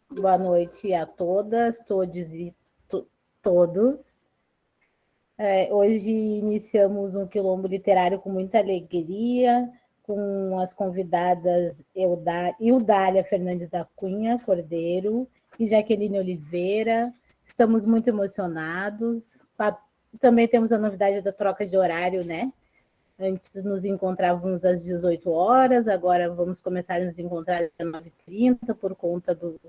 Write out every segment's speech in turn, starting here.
Boa noite a todas, todos e todos. Hoje iniciamos um Quilombo Literário com muita alegria, com as convidadas Eudália Fernandes da Cunha Cordeiro e Jaqueline Oliveira. Estamos muito emocionados. Também temos a novidade da troca de horário, né? Antes nos encontrávamos às 18 horas, agora vamos começar a nos encontrar às 19h30 por conta do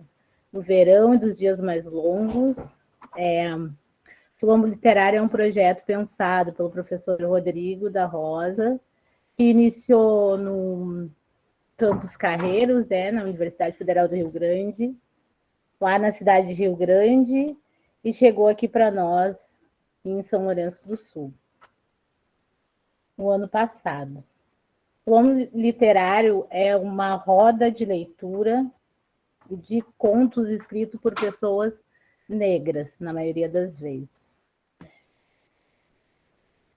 verão e dos dias mais longos. Quilombo Literário é um projeto pensado pelo professor Rodrigo da Rosa, que iniciou no Campus Carreiros, né, na Universidade Federal do Rio Grande, lá na cidade de Rio Grande, e chegou aqui para nós em São Lourenço do Sul, no ano passado. O Quilombo Literário é uma roda de leitura de contos escritos por pessoas negras, na maioria das vezes.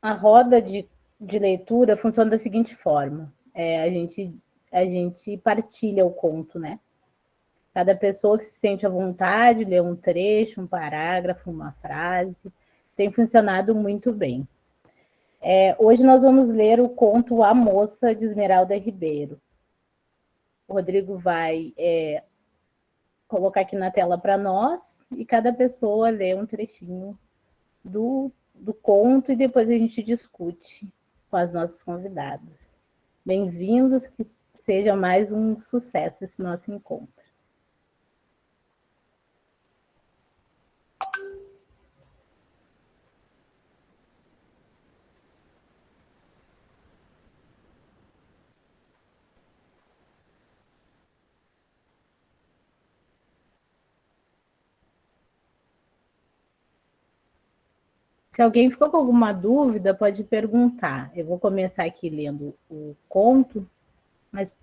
A roda de leitura funciona da seguinte forma: a gente partilha o conto, né? Cada pessoa que se sente à vontade lê um trecho, um parágrafo, uma frase. Tem funcionado muito bem. Hoje nós vamos ler o conto A Moça, de Esmeralda Ribeiro. O Rodrigo vai colocar aqui na tela para nós e cada pessoa lê um trechinho do conto e depois a gente discute com as nossas convidadas. Bem-vindos, que seja mais um sucesso esse nosso encontro. Se alguém ficou com alguma dúvida, pode perguntar. Eu vou começar aqui lendo o conto, mas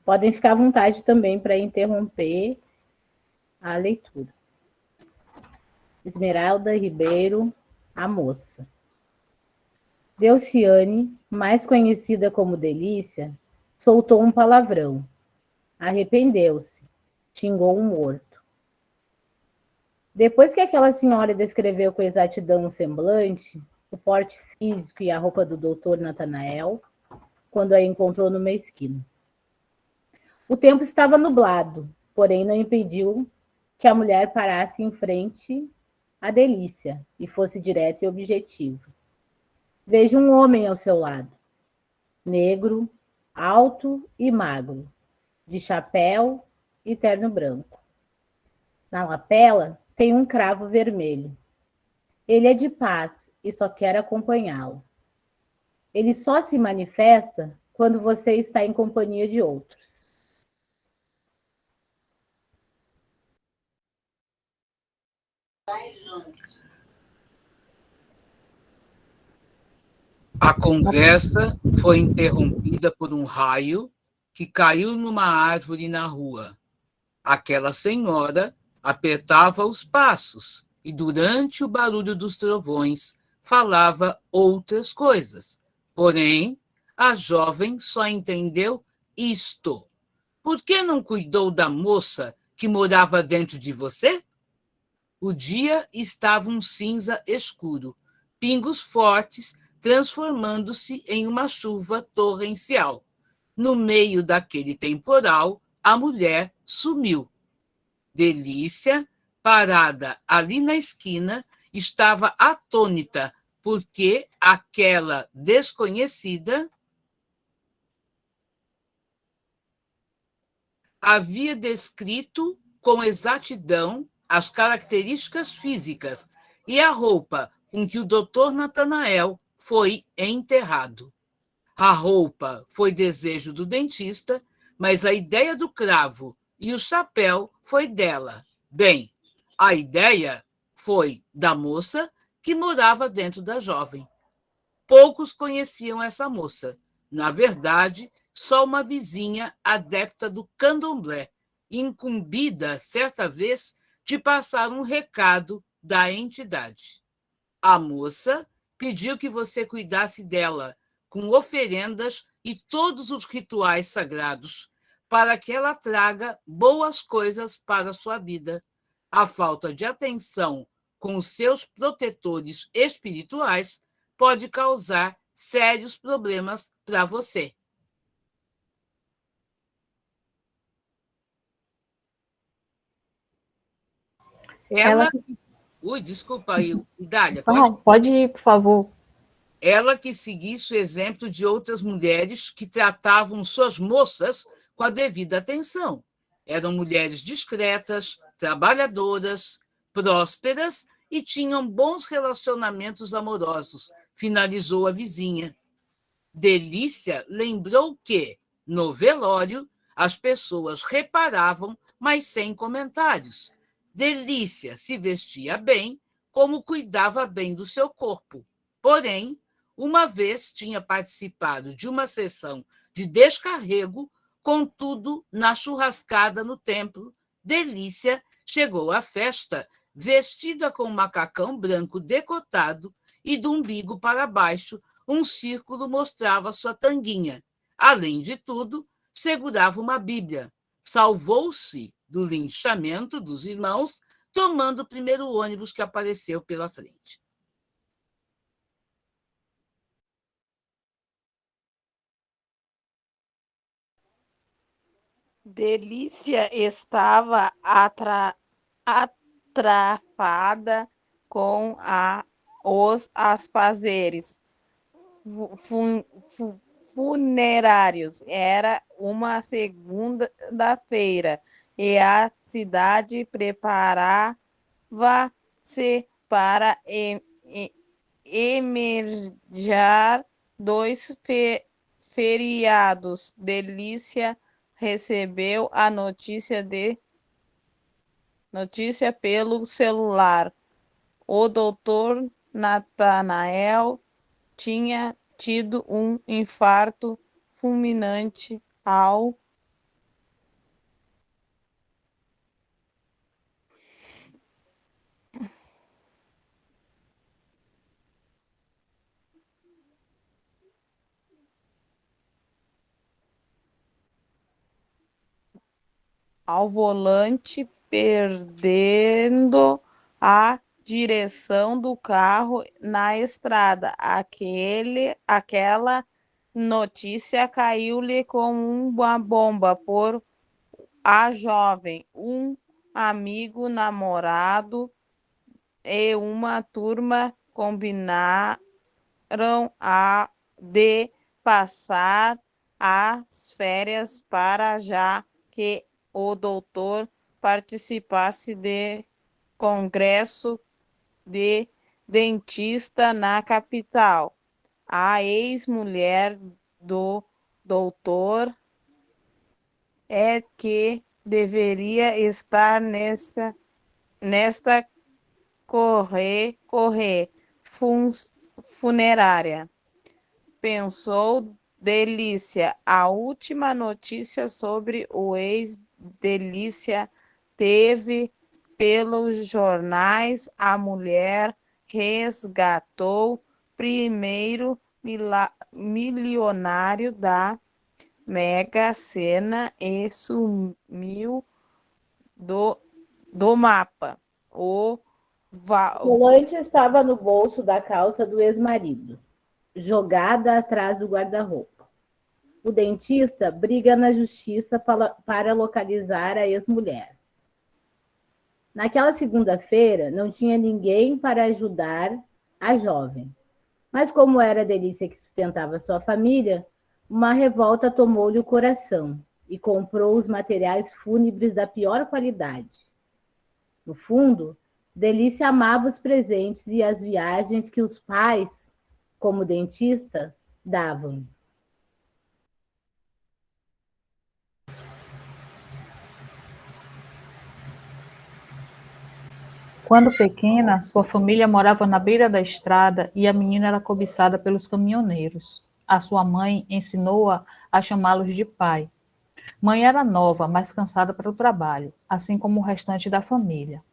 podem ficar à vontade também para interromper a leitura. Esmeralda Ribeiro, A Moça. Delciane, mais conhecida como Delícia, soltou um palavrão. Arrependeu-se. Xingou um morto. Depois que aquela senhora descreveu com exatidão o semblante, o porte físico e a roupa do doutor Natanael, quando a encontrou numa esquina. O tempo estava nublado, porém não impediu que a mulher parasse em frente à Delícia e fosse direta e objetiva. Vejo um homem ao seu lado, negro, alto e magro, de chapéu e terno branco. Na lapela tem um cravo vermelho. Ele é de paz e só quer acompanhá-lo. Ele só se manifesta quando você está em companhia de outros. A conversa foi interrompida por um raio que caiu numa árvore na rua. Aquela senhora apertava os passos e, durante o barulho dos trovões, falava outras coisas. Porém, a jovem só entendeu isto. Por que não cuidou da moça que morava dentro de você? O dia estava um cinza escuro, pingos fortes transformando-se em uma chuva torrencial. No meio daquele temporal, a mulher sumiu. Delícia, parada ali na esquina, estava atônita, porque aquela desconhecida havia descrito com exatidão as características físicas e a roupa com que o doutor Natanael foi enterrado. A roupa foi desejo do dentista, mas a ideia do cravo e o chapéu foi dela. Bem, a ideia foi da moça que morava dentro da jovem. Poucos conheciam essa moça. Na verdade, só uma vizinha adepta do candomblé, incumbida, certa vez, de passar um recado da entidade. A moça pediu que você cuidasse dela, com oferendas e todos os rituais sagrados, para que ela traga boas coisas para a sua vida. A falta de atenção com os seus protetores espirituais pode causar sérios problemas para você. Ela... Ui, desculpa aí, Idália. Pode ir, por favor. Ela que seguisse o exemplo de outras mulheres que tratavam suas moças com a devida atenção. Eram mulheres discretas, trabalhadoras, prósperas e tinham bons relacionamentos amorosos, finalizou a vizinha. Delícia lembrou que, no velório, as pessoas reparavam, mas sem comentários. Delícia se vestia bem, como cuidava bem do seu corpo. Porém, uma vez tinha participado de uma sessão de descarrego, contudo, na churrascada no templo, Delícia chegou à festa vestida com um macacão branco decotado e do umbigo para baixo, um círculo mostrava sua tanguinha. Além de tudo, segurava uma Bíblia. Salvou-se do linchamento dos irmãos, tomando o primeiro ônibus que apareceu pela frente. Delícia estava atrafada com os afazeres funerários. Era uma segunda-feira e a cidade preparava-se para emerjar dois feriados. Delícia recebeu a notícia pelo celular. O doutor Natanael tinha tido um infarto fulminante ao volante, perdendo a direção do carro na estrada. Aquela notícia caiu-lhe como uma bomba por a jovem, um amigo, namorado e uma turma combinaram de passar as férias para já que o doutor participasse de congresso de dentista na capital. A ex-mulher do doutor é que deveria estar nesta funerária. Pensou Delícia. A última notícia sobre o ex-Delícia teve pelos jornais. A mulher resgatou primeiro milionário da Mega Sena e sumiu do mapa. O volante estava no bolso da calça do ex-marido, jogada atrás do guarda-roupa. O dentista briga na justiça para localizar a ex-mulher. Naquela segunda-feira, não tinha ninguém para ajudar a jovem. Mas como era a Delícia que sustentava sua família, uma revolta tomou-lhe o coração e comprou os materiais fúnebres da pior qualidade. No fundo, Delícia amava os presentes e as viagens que os pais, como dentista, davam. Quando pequena, sua família morava na beira da estrada e a menina era cobiçada pelos caminhoneiros. A sua mãe ensinou-a a chamá-los de pai. Mãe era nova, mas cansada para o trabalho, assim como o restante da família.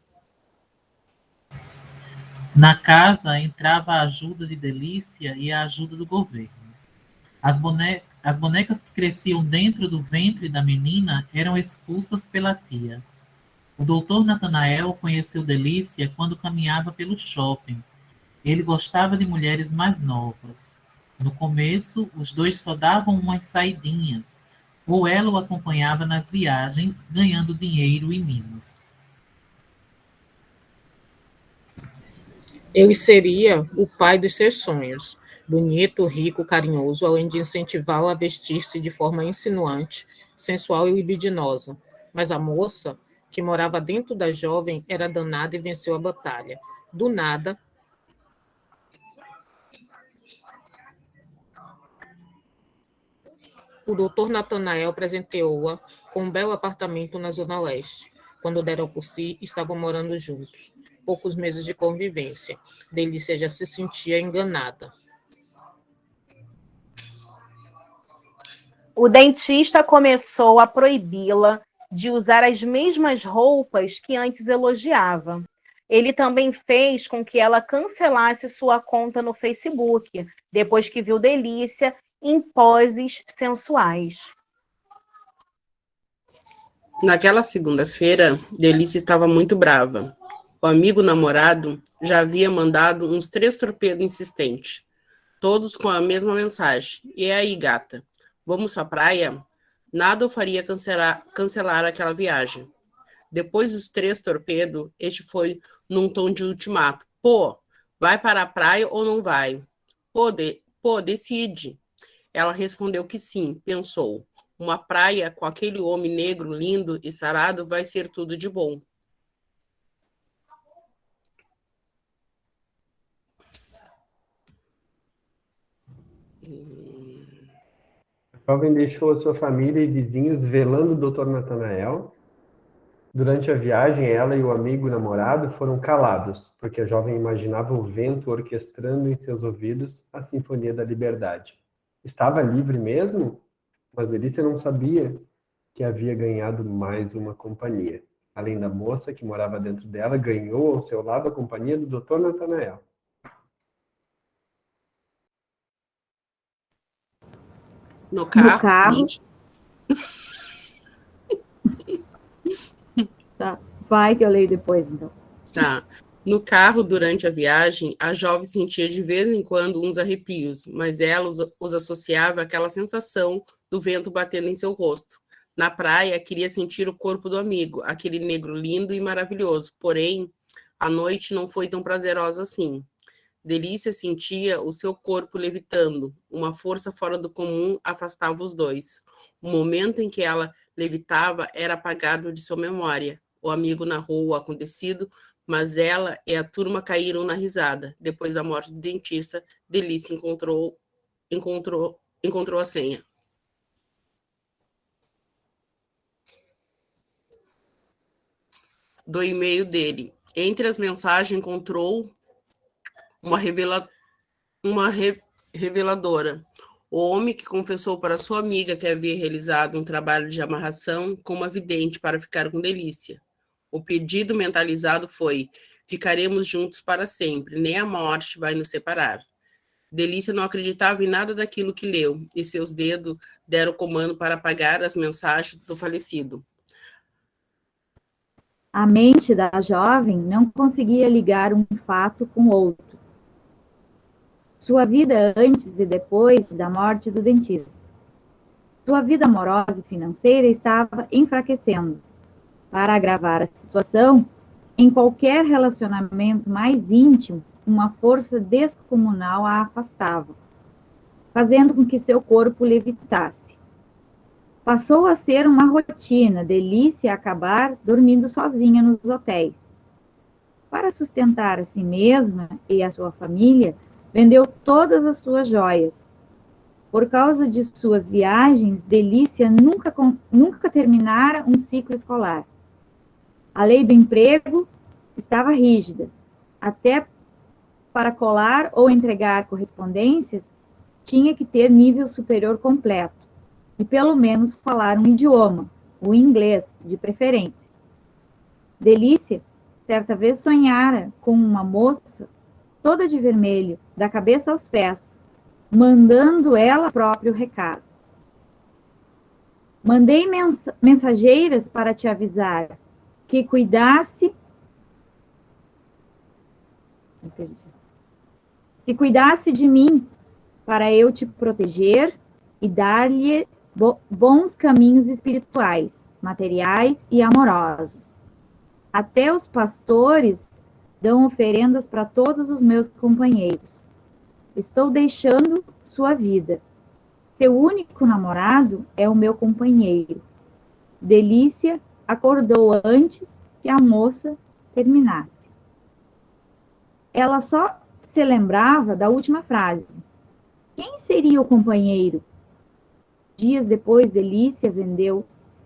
Na casa entrava a ajuda de Delícia e a ajuda do governo. As bonecas que cresciam dentro do ventre da menina eram expulsas pela tia. O doutor Natanael conheceu Delícia quando caminhava pelo shopping. Ele gostava de mulheres mais novas. No começo, os dois só davam umas saidinhas, ou ela o acompanhava nas viagens, ganhando dinheiro e mimos. Ele seria o pai dos seus sonhos, bonito, rico, carinhoso, além de incentivá-la a vestir-se de forma insinuante, sensual e libidinosa. Mas a moça, que morava dentro da jovem, era danada e venceu a batalha. Do nada, o doutor Natanael presenteou-a com um belo apartamento na Zona Leste. Quando deram por si, estavam morando juntos. Poucos meses de convivência. Delícia já se sentia enganada. O dentista começou a proibi-la de usar as mesmas roupas que antes elogiava. Ele também fez com que ela cancelasse sua conta no Facebook, depois que viu Delícia em poses sensuais. Naquela segunda-feira, Delícia estava muito brava. O amigo namorado já havia mandado uns 3 torpedos insistentes, todos com a mesma mensagem. E aí, gata, vamos à praia? Nada o faria cancelar aquela viagem. Depois dos 3 torpedos, este foi num tom de ultimato. Pô, vai para a praia ou não vai? Pô, decide. Ela respondeu que sim, pensou. Uma praia com aquele homem negro, lindo e sarado vai ser tudo de bom. A jovem deixou a sua família e vizinhos velando o Dr. Natanael. Durante a viagem, ela e o amigo namorado foram calados, porque a jovem imaginava o vento orquestrando em seus ouvidos a Sinfonia da Liberdade. Estava livre mesmo? Mas Delícia não sabia que havia ganhado mais uma companhia. Além da moça que morava dentro dela, ganhou ao seu lado a companhia do Dr. Natanael. No carro. Tá, vai que eu leio depois, então. Tá. No carro, durante a viagem, a jovem sentia de vez em quando uns arrepios, mas ela os associava àquela sensação do vento batendo em seu rosto. Na praia, queria sentir o corpo do amigo, aquele negro lindo e maravilhoso, porém, a noite não foi tão prazerosa assim. Delícia sentia o seu corpo levitando, uma força fora do comum afastava os dois. O momento em que ela levitava era apagado de sua memória. O amigo narrou o acontecido, mas ela e a turma caíram na risada. Depois da morte do dentista, Delícia encontrou a senha. Do e-mail dele. Entre as mensagens, encontrou uma reveladora. O homem que confessou para sua amiga que havia realizado um trabalho de amarração com uma vidente para ficar com Delícia. O pedido mentalizado foi: ficaremos juntos para sempre, nem a morte vai nos separar. Delícia não acreditava em nada daquilo que leu, e seus dedos deram o comando para apagar as mensagens do falecido. A mente da jovem não conseguia ligar um fato com outro. Sua vida antes e depois da morte do dentista. Sua vida amorosa e financeira estava enfraquecendo. Para agravar a situação, em qualquer relacionamento mais íntimo, uma força descomunal a afastava, fazendo com que seu corpo levitasse. Passou a ser uma rotina, Delícia acabar dormindo sozinha nos hotéis. Para sustentar a si mesma e a sua família, vendeu todas as suas joias. Por causa de suas viagens, Delícia nunca terminara um ciclo escolar. A lei do emprego estava rígida. Até para colar ou entregar correspondências, tinha que ter nível superior completo e pelo menos falar um idioma, o inglês, de preferência. Delícia, certa vez, sonhara com uma moça toda de vermelho, da cabeça aos pés, mandando ela própria o recado. Mandei mensageiras para te avisar que cuidasse de mim para eu te proteger e dar-lhe bons caminhos espirituais, materiais e amorosos. Até os pastores dão oferendas para todos os meus companheiros. Estou deixando sua vida. Seu único namorado é o meu companheiro. Delícia acordou antes que a moça terminasse. Ela só se lembrava da última frase. Quem seria o companheiro? Dias depois, Delícia vendeu,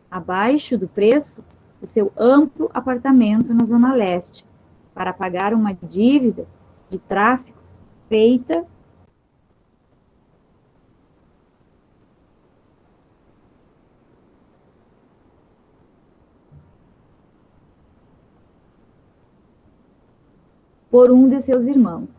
abaixo do preço, o seu amplo apartamento na Zona Leste, para pagar uma dívida de tráfico feita por um de seus irmãos.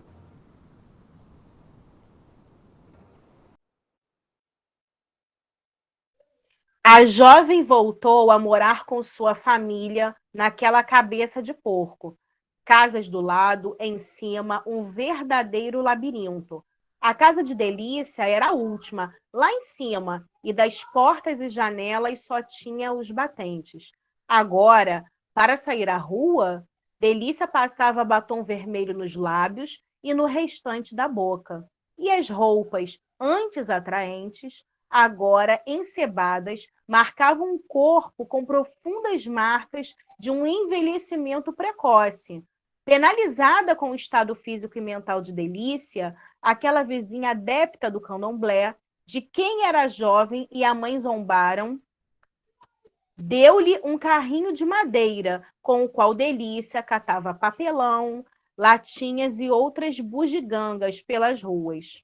A jovem voltou a morar com sua família naquela cabeça de porco. Casas do lado, em cima, um verdadeiro labirinto. A casa de Delícia era a última, lá em cima, e das portas e janelas só tinha os batentes. Agora, para sair à rua, Delícia passava batom vermelho nos lábios e no restante da boca. E as roupas, antes atraentes, agora encebadas, marcavam um corpo com profundas marcas de um envelhecimento precoce. Penalizada com o estado físico e mental de Delícia, aquela vizinha adepta do candomblé, de quem era jovem e a mãe zombaram, deu-lhe um carrinho de madeira, com o qual Delícia catava papelão, latinhas e outras bugigangas pelas ruas.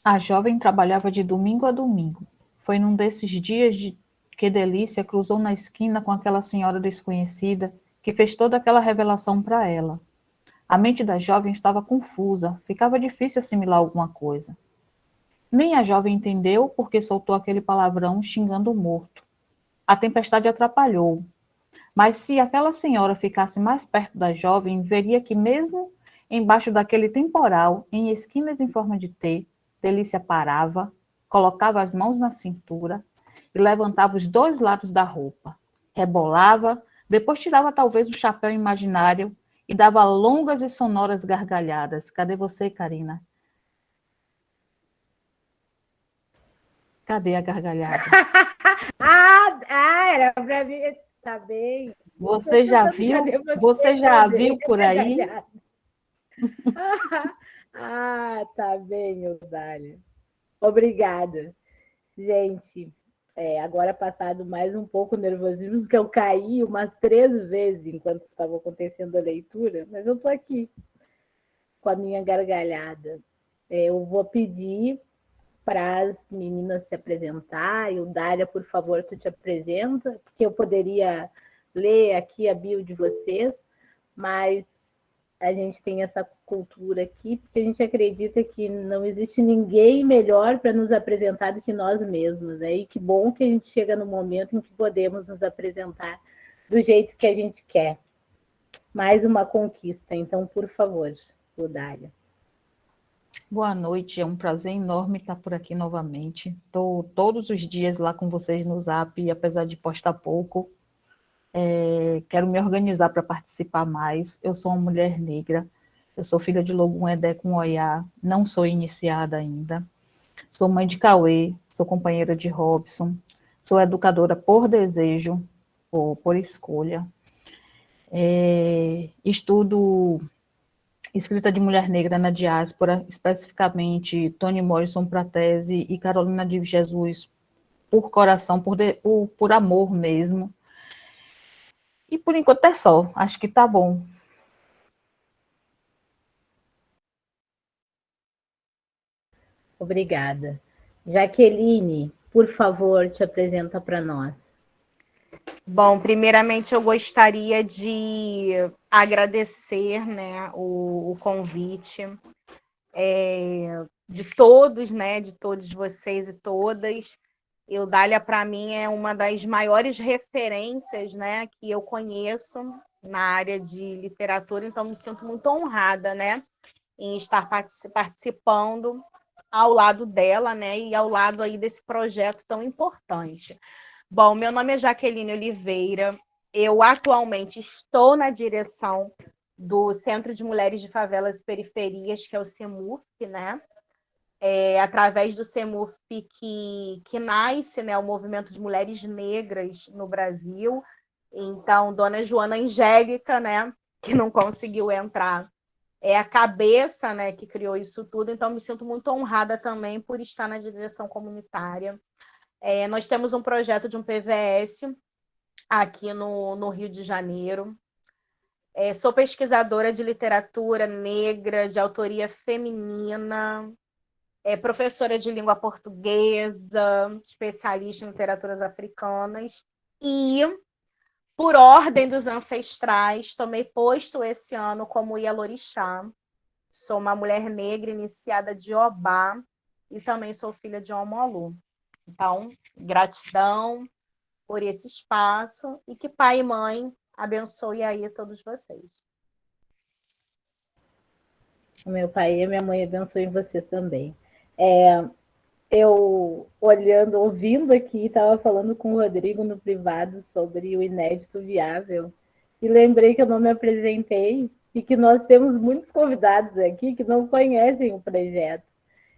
A jovem trabalhava de domingo a domingo. Foi num desses dias que Delícia cruzou na esquina com aquela senhora desconhecida que fez toda aquela revelação para ela. A mente da jovem estava confusa, ficava difícil assimilar alguma coisa. Nem a jovem entendeu porque soltou aquele palavrão xingando o morto. A tempestade atrapalhou, mas se aquela senhora ficasse mais perto da jovem, veria que mesmo embaixo daquele temporal, em esquinas em forma de T, Delícia parava, colocava as mãos na cintura e levantava os dois lados da roupa. Rebolava, depois tirava talvez o chapéu imaginário e dava longas e sonoras gargalhadas. Cadê você, Karina? Cadê a gargalhada? Era para mim. Tá bem. Você já viu? Você já viu por aí? Tá bem, Eudália. Obrigada. Gente, agora passado mais um pouco o nervosismo, porque eu caí umas 3 vezes enquanto estava acontecendo a leitura, mas eu estou aqui com a minha gargalhada. Eu vou pedir para as meninas se apresentar. Eudália, por favor, tu te apresenta, porque eu poderia ler aqui a bio de vocês, mas a gente tem essa cultura aqui, porque a gente acredita que não existe ninguém melhor para nos apresentar do que nós mesmos, né? E que bom que a gente chega no momento em que podemos nos apresentar do jeito que a gente quer. Mais uma conquista, então, por favor, Eudália. Boa noite, é um prazer enorme estar por aqui novamente. Estou todos os dias lá com vocês no Zap, apesar de postar pouco. Quero me organizar para participar mais. Eu sou uma mulher negra, eu sou filha de Logum Edé com Oiá, não sou iniciada ainda. Sou mãe de Cauê, sou companheira de Robson, sou educadora por desejo, ou por escolha. Estudo escrita de mulher negra na diáspora, especificamente Toni Morrison para tese e Carolina de Jesus por coração, por amor mesmo. E por enquanto é só, acho que tá bom. Obrigada. Jaqueline, por favor, te apresenta para nós. Bom, primeiramente eu gostaria de agradecer, né, o convite de todos, né, de todos vocês e todas. Eudália, para mim, é uma das maiores referências, né, que eu conheço na área de literatura, então me sinto muito honrada, né, em estar participando ao lado dela, né, e ao lado aí desse projeto tão importante. Bom, meu nome é Jaqueline Oliveira, eu atualmente estou na direção do Centro de Mulheres de Favelas e Periferias, que é o CEMUF, né, através do CEMUF que nasce, né, o movimento de mulheres negras no Brasil. Então, Dona Joana Angélica, né, que não conseguiu entrar, é a cabeça, né, que criou isso tudo. Então, me sinto muito honrada também por estar na direção comunitária. Nós temos um projeto de um PVS aqui no Rio de Janeiro. Sou pesquisadora de literatura negra, de autoria feminina, professora de língua portuguesa, especialista em literaturas africanas, e, por ordem dos ancestrais, tomei posto esse ano como Ialorixá. Sou uma mulher negra iniciada de Obá e também sou filha de Omolu. Então, gratidão por esse espaço e que pai e mãe abençoe aí todos vocês. O meu pai e a minha mãe abençoem vocês também. Eu, olhando, ouvindo aqui, estava falando com o Rodrigo no privado sobre o Inédito Viável e lembrei que eu não me apresentei e que nós temos muitos convidados aqui que não conhecem o projeto.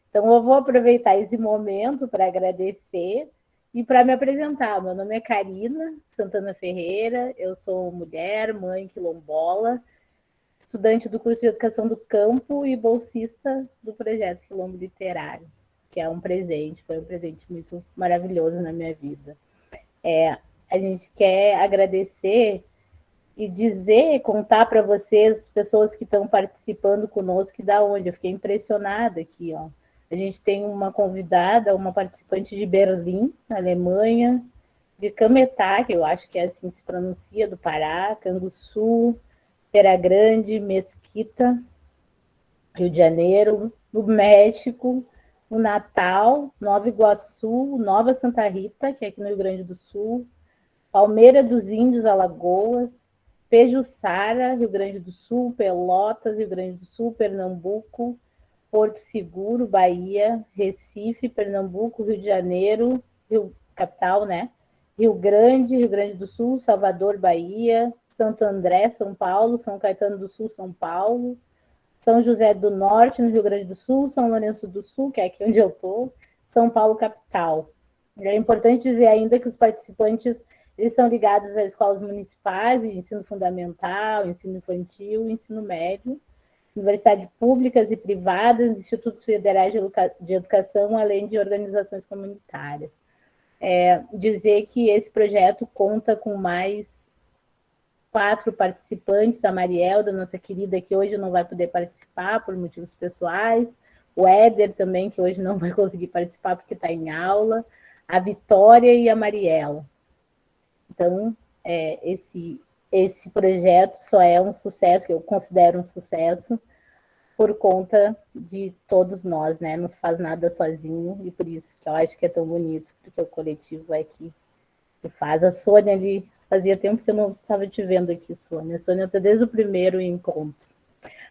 Então, eu vou aproveitar esse momento para agradecer e para me apresentar. Meu nome é Karina Santana Ferreira, eu sou mulher, mãe quilombola, estudante do curso de Educação do Campo e bolsista do projeto Quilombo Literário, que é um presente, foi um presente muito maravilhoso na minha vida. A gente quer agradecer e dizer, contar para vocês, pessoas que estão participando conosco, da onde eu fiquei impressionada aqui, ó. A gente tem uma convidada, uma participante de Berlim, na Alemanha, de Cametá, que eu acho que é assim que se pronuncia, do Pará, Canguçu, Pera Grande, Mesquita, Rio de Janeiro, no México, no Natal, Nova Iguaçu, Nova Santa Rita, que é aqui no Rio Grande do Sul, Palmeira dos Índios, Alagoas, Pejuçara, Rio Grande do Sul, Pelotas, Rio Grande do Sul, Pernambuco, Porto Seguro, Bahia, Recife, Pernambuco, Rio de Janeiro, capital, né? Rio Grande do Sul, Salvador, Bahia, Santo André, São Paulo, São Caetano do Sul, São Paulo, São José do Norte, no Rio Grande do Sul, São Lourenço do Sul, que é aqui onde eu estou, São Paulo, capital. É importante dizer ainda que os participantes eles são ligados às escolas municipais, ensino fundamental, ensino infantil, ensino médio, universidades públicas e privadas, institutos federais de educação, além de organizações comunitárias. Dizer que esse projeto conta com mais 4 participantes, a Marielda, nossa querida, que hoje não vai poder participar por motivos pessoais, o Éder também, que hoje não vai conseguir participar porque está em aula, a Vitória e a Mariela. Então, esse projeto só é um sucesso, que eu considero um sucesso, por conta de todos nós, né? Não se faz nada sozinho, e por isso que eu acho que é tão bonito, porque o coletivo é que faz. A Sônia ali, fazia tempo que eu não estava te vendo aqui, Sônia. A Sônia está desde o primeiro encontro.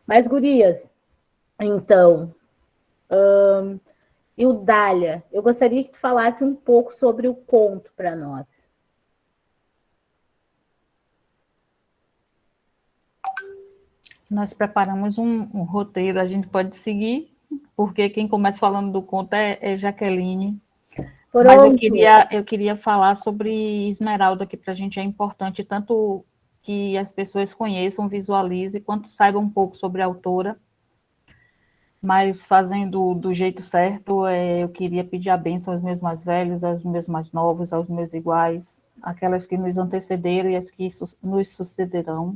Mas, gurias, então, Eudália, eu gostaria que tu falasse um pouco sobre o conto para nós. Nós preparamos um roteiro, a gente pode seguir, porque quem começa falando do conto é Jaqueline. Pronto. Mas eu queria falar sobre Esmeralda, que para a gente é importante, tanto que as pessoas conheçam, visualizem, quanto saibam um pouco sobre a autora. Mas fazendo do jeito certo, eu queria pedir a bênção aos meus mais velhos, aos meus mais novos, aos meus iguais, aquelas que nos antecederam e as que nos sucederão.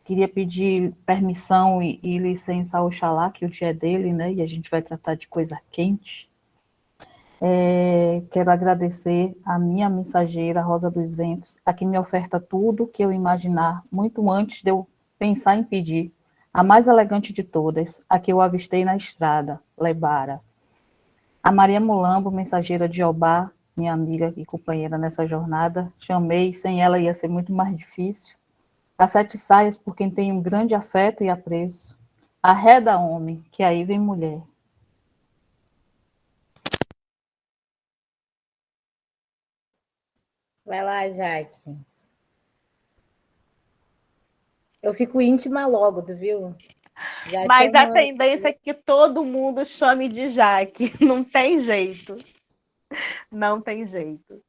Queria pedir permissão e licença ao Oxalá, que o dia é dele, né? E a gente vai tratar de coisa quente. Quero agradecer a minha mensageira, Rosa dos Ventos, a que me oferta tudo que eu imaginar, muito antes de eu pensar em pedir. A mais elegante de todas, a que eu avistei na estrada, Lebara. A Maria Mulambo, mensageira de Obá, minha amiga e companheira nessa jornada, chamei, sem ela ia ser muito mais difícil. A Sete Saias, por quem tenho um grande afeto e apreço. A Ré da Homem, que aí vem mulher. Vai lá, Jaque. Eu fico íntima logo, tu viu? Já Mas a chama... tendência é que todo mundo chame de Jaque. Não tem jeito. Não tem jeito.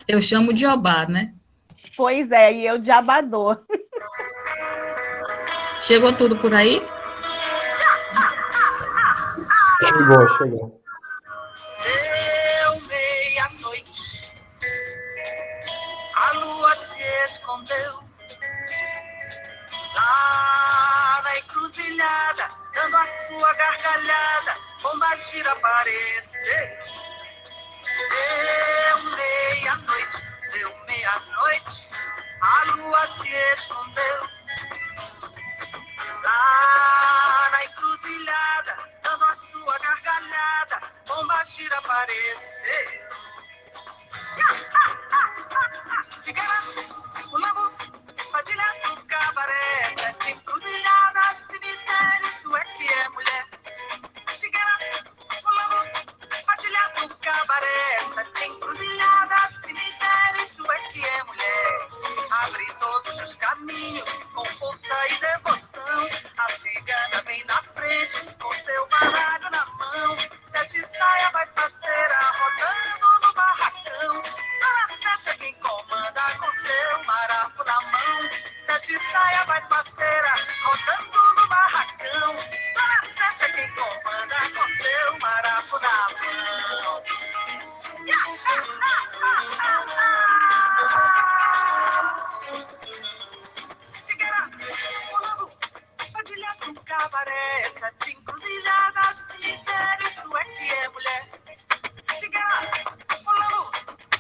Eu chamo de Obá, né? Pois é, e eu de Abador. Chegou tudo por aí? Chegou. Deu meia-noite, a lua se escondeu lá na encruzilhada, dando a sua gargalhada, Pombagira apareceu. Deu meia-noite, a lua se escondeu lá na encruzilhada, dando a sua gargalhada, Pombagira apareceu. O lambo, padilha do cabaré, sete encruzilhadas, cemitério, isso é que é mulher. O lambo, padilha do cabaré, sete encruzilhadas, cemitério, isso é que é mulher. Abre todos os caminhos, com força e devoção, a cigana vem na frente, com seu baralho na mão, sete saia vai parceira, rodando no barracão. Dona Sete é quem comanda com seu maraco na mão, sete saia vai parceira, rodando no barracão. Dona Sete é quem comanda com seu maraco na mão. Padilha do cabaré, sete encruzilhadas, cemitério, isso é que é mulher.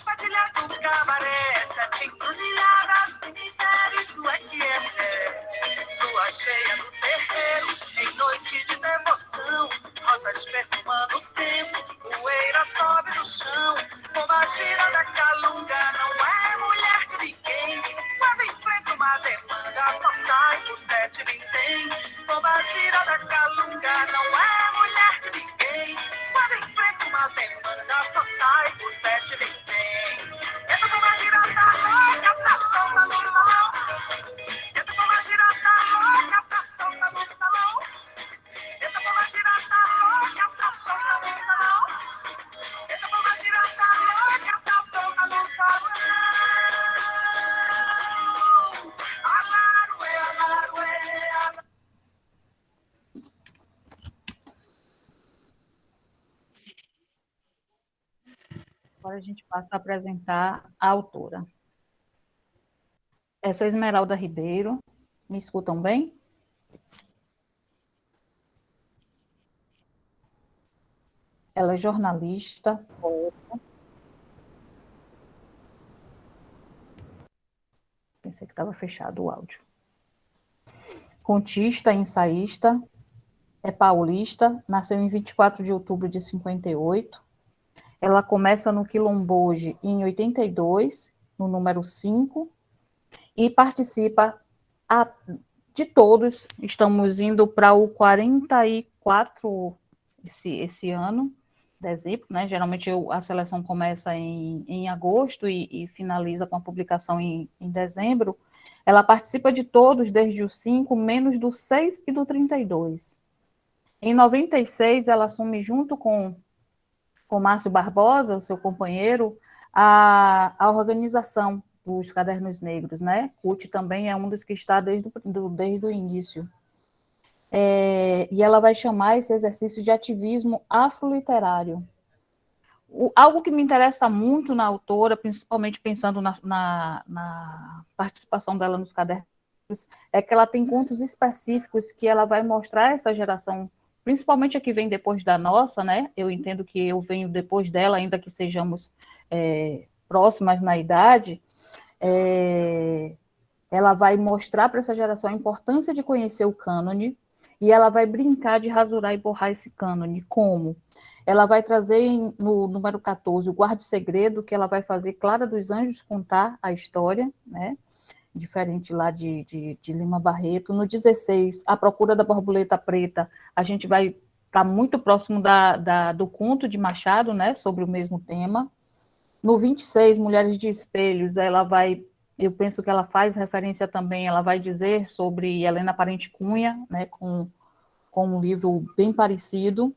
Padilha do cabaré, sete encruzilhadas, cemitério, isso é que é mulher. Lua cheia no terreiro, em noite de devoção, rosas perfumando o tempo, poeira sobe no chão. Pombagira da Calunga não é mulher de ninguém, quando enfrenta uma demanda só sai por sete vintém. Pombagira da Calunga não é mulher de ninguém, quando enfrenta uma demanda só sai por sete vintém. Entra Pombagira tá louca, tá solta no salão. Entra Pombagira tá louca, tá solta no salão. Entra Pombagira tá louca, tá solta no salão. Entra Pombagira tá louca, tá solta no salão. Alaruê, alaruê, alaruê. Agora a gente passa a apresentar a autora. Essa é Esmeralda Ribeiro. Me escutam bem? Ela é jornalista, poeta. Pensei que estava fechado o áudio. Contista, ensaísta, é paulista, nasceu em 24 de outubro de 58. Ela começa no Quilomboje em 82, no número 5, e participa de todos. Estamos indo para o 44 esse ano, dezembro, né? Geralmente a seleção começa em agosto e finaliza com a publicação em dezembro. Ela participa de todos, desde o 5, menos do 6 e do 32. Em 96, ela assume junto com Márcio Barbosa, o seu companheiro, a organização dos Cadernos Negros, né? CUT também é um dos que está desde o início. E ela vai chamar esse exercício de ativismo afroliterário. Algo que me interessa muito na autora, principalmente pensando na participação dela nos cadernos, é que ela tem contos específicos que ela vai mostrar essa geração principalmente a que vem depois da nossa, né? Eu entendo que eu venho depois dela, ainda que sejamos próximas na idade, ela vai mostrar para essa geração a importância de conhecer o cânone, e ela vai brincar de rasurar e borrar esse cânone. Como? Ela vai trazer no número 14 o guarda-segredo, que ela vai fazer Clara dos Anjos contar a história, né? Diferente lá de Lima Barreto. No 16, A Procura da Borboleta Preta, a gente vai estar muito próximo do conto de Machado, né? Sobre o mesmo tema. No 26, Mulheres de Espelhos, eu penso que ela faz referência também, ela vai dizer sobre Helena Parente Cunha, né, com um livro bem parecido.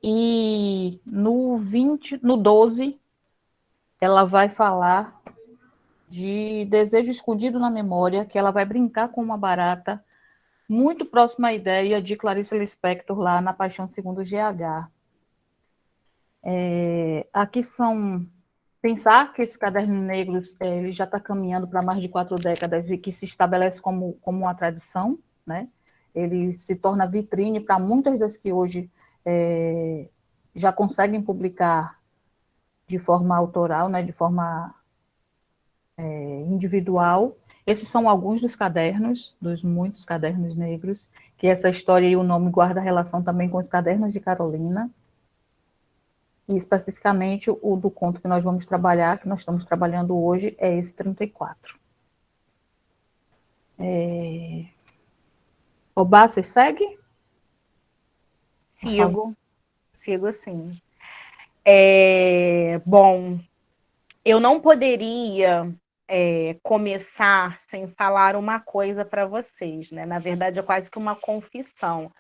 E no 12, ela vai falar de Desejo Escondido na Memória, que ela vai brincar com uma barata, muito próxima à ideia de Clarice Lispector lá na Paixão Segundo GH. Aqui são... Pensar que esse Caderno Negro ele já está caminhando para mais de 4 décadas e que se estabelece como uma tradição, né? Ele se torna vitrine para muitas das que hoje já conseguem publicar de forma autoral, né? De forma individual. Esses são alguns dos cadernos, dos muitos cadernos negros, que essa história e o nome guarda relação também com os cadernos de Carolina. E especificamente o do conto que nós vamos trabalhar, que nós estamos trabalhando hoje, é esse 34. Obá, você segue? Sigo sim. Bom, eu não poderia começar sem falar uma coisa para vocês, né? Na verdade, é quase que uma confissão.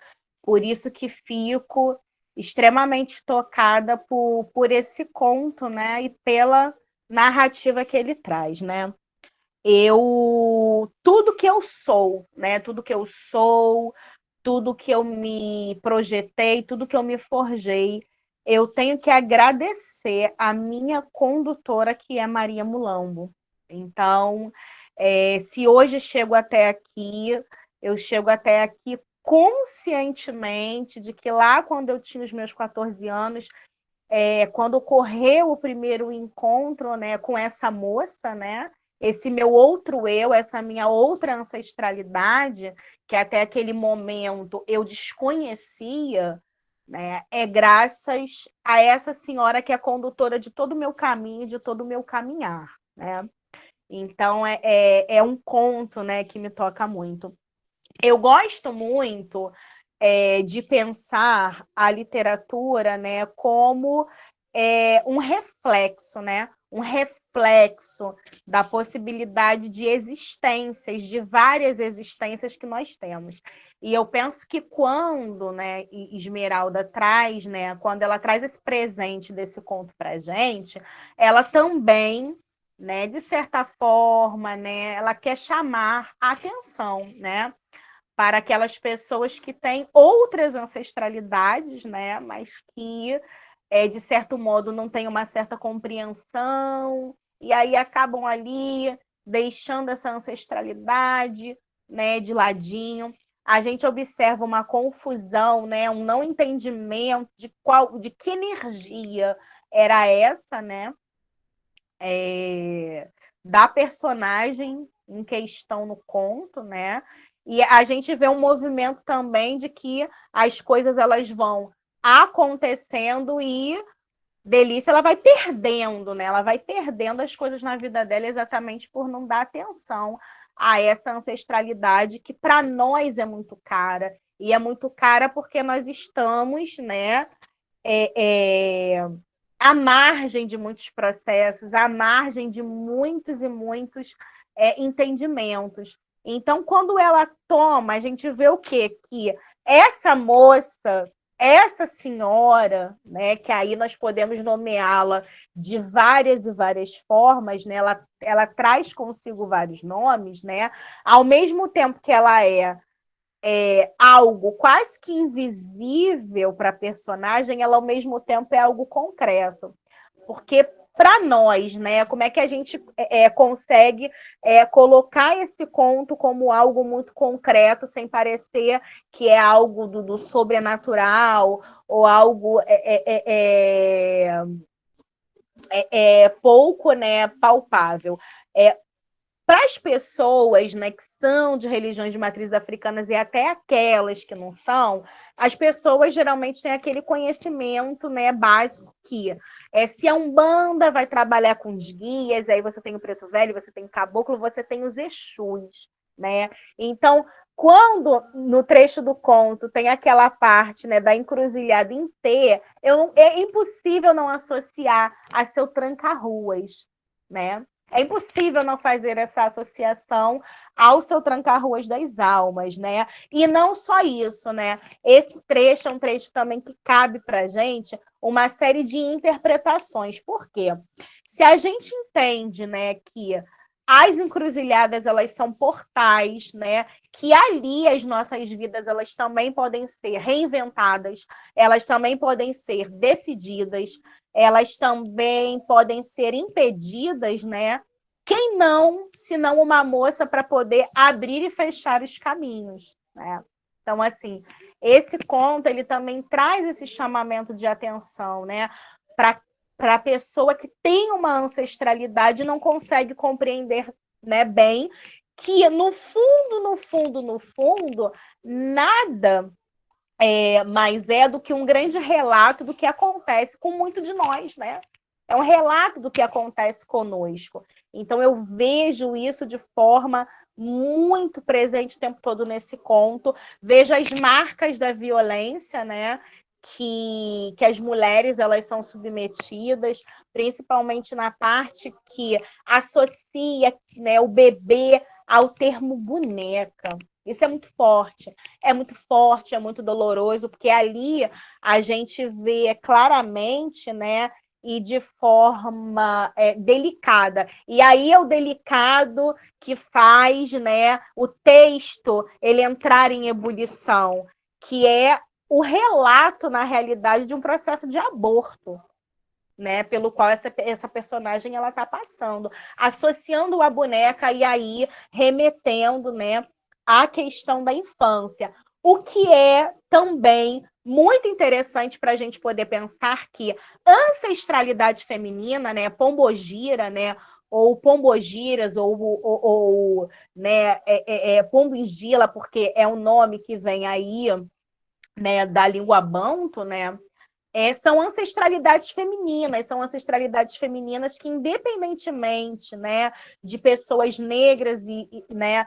Por isso que fico extremamente tocada por esse conto, né? E pela narrativa que ele traz, né? Tudo que eu sou, né? Tudo que eu me projetei, tudo que eu me forjei, eu tenho que agradecer a minha condutora, que é Maria Mulambo. Então, se hoje eu chego até aqui conscientemente de que lá quando eu tinha os meus 14 anos, quando ocorreu o primeiro encontro, né, com essa moça, né, esse meu outro eu, essa minha outra ancestralidade, que até aquele momento eu desconhecia, né, graças a essa senhora que é condutora de todo o meu caminho, de todo o meu caminhar, né? Então, é um conto, né, que me toca muito. Eu gosto muito de pensar a literatura, né, como um reflexo, né? Um reflexo da possibilidade de existências, de várias existências que nós temos. E eu penso que quando, né, Esmeralda traz, né, quando ela traz esse presente desse conto para a gente, ela também, né, de certa forma, né, ela quer chamar a atenção, né, para aquelas pessoas que têm outras ancestralidades, né, mas que, de certo modo, não têm uma certa compreensão, e aí acabam ali deixando essa ancestralidade, né, de ladinho. A gente observa uma confusão, né, um não entendimento de que energia era essa, né, da personagem em questão no conto, né? E a gente vê um movimento também de que as coisas elas vão acontecendo e Delícia ela vai perdendo, né? Ela vai perdendo as coisas na vida dela exatamente por não dar atenção a essa ancestralidade que para nós é muito cara. E é muito cara porque nós estamos, né, à margem de muitos processos, à margem de muitos e muitos entendimentos. Então, quando ela toma, a gente vê o quê? Que essa moça, essa senhora, né, que aí nós podemos nomeá-la de várias e várias formas, né, ela traz consigo vários nomes, né, ao mesmo tempo que ela é algo quase que invisível para a personagem, ela ao mesmo tempo é algo concreto. Porque para nós, né? Como é que a gente consegue colocar esse conto como algo muito concreto, sem parecer que é algo do sobrenatural ou algo pouco, né, palpável. Para as pessoas, né, que são de religiões de matrizes africanas e até aquelas que não são, as pessoas geralmente têm aquele conhecimento, né, básico que se a Umbanda vai trabalhar com os guias, aí você tem o Preto Velho, você tem o Caboclo, você tem os Exus, né? Então, quando no trecho do conto tem aquela parte, né, da encruzilhada em T, é impossível não associar a seu tranca-ruas, né? É impossível não fazer essa associação ao seu tranca-ruas das almas, né? E não só isso, né? Esse trecho é um trecho também que cabe para a gente uma série de interpretações. Por quê? Se a gente entende, né, que as encruzilhadas, elas são portais, né? Que ali as nossas vidas, elas também podem ser reinventadas, elas também podem ser decididas, elas também podem ser impedidas, né? Quem não, senão uma moça para poder abrir e fechar os caminhos, né? Então, assim, esse conto, ele também traz esse chamamento de atenção, né? Para a pessoa que tem uma ancestralidade e não consegue compreender, né, bem, que no fundo, nada mais do que um grande relato do que acontece com muito de nós, né? É um relato do que acontece conosco. Então, eu vejo isso de forma muito presente o tempo todo nesse conto. Vejo as marcas da violência, né? Que as mulheres, elas são submetidas, principalmente na parte que associa, né, o bebê ao termo boneca. Isso é muito forte, é muito doloroso, porque ali a gente vê claramente, né, e de forma delicada. E aí é o delicado que faz, né, o texto ele entrar em ebulição, que é o relato, na realidade, de um processo de aborto, né, pelo qual essa personagem ela está passando, associando a boneca e aí remetendo, né, à questão da infância. O que é também muito interessante para a gente poder pensar que ancestralidade feminina, né, pombogira, né, ou pombogiras, ou né, pombingila, porque é um nome que vem aí, né, da língua banto, né, são ancestralidades femininas que, independentemente, né, de pessoas negras né,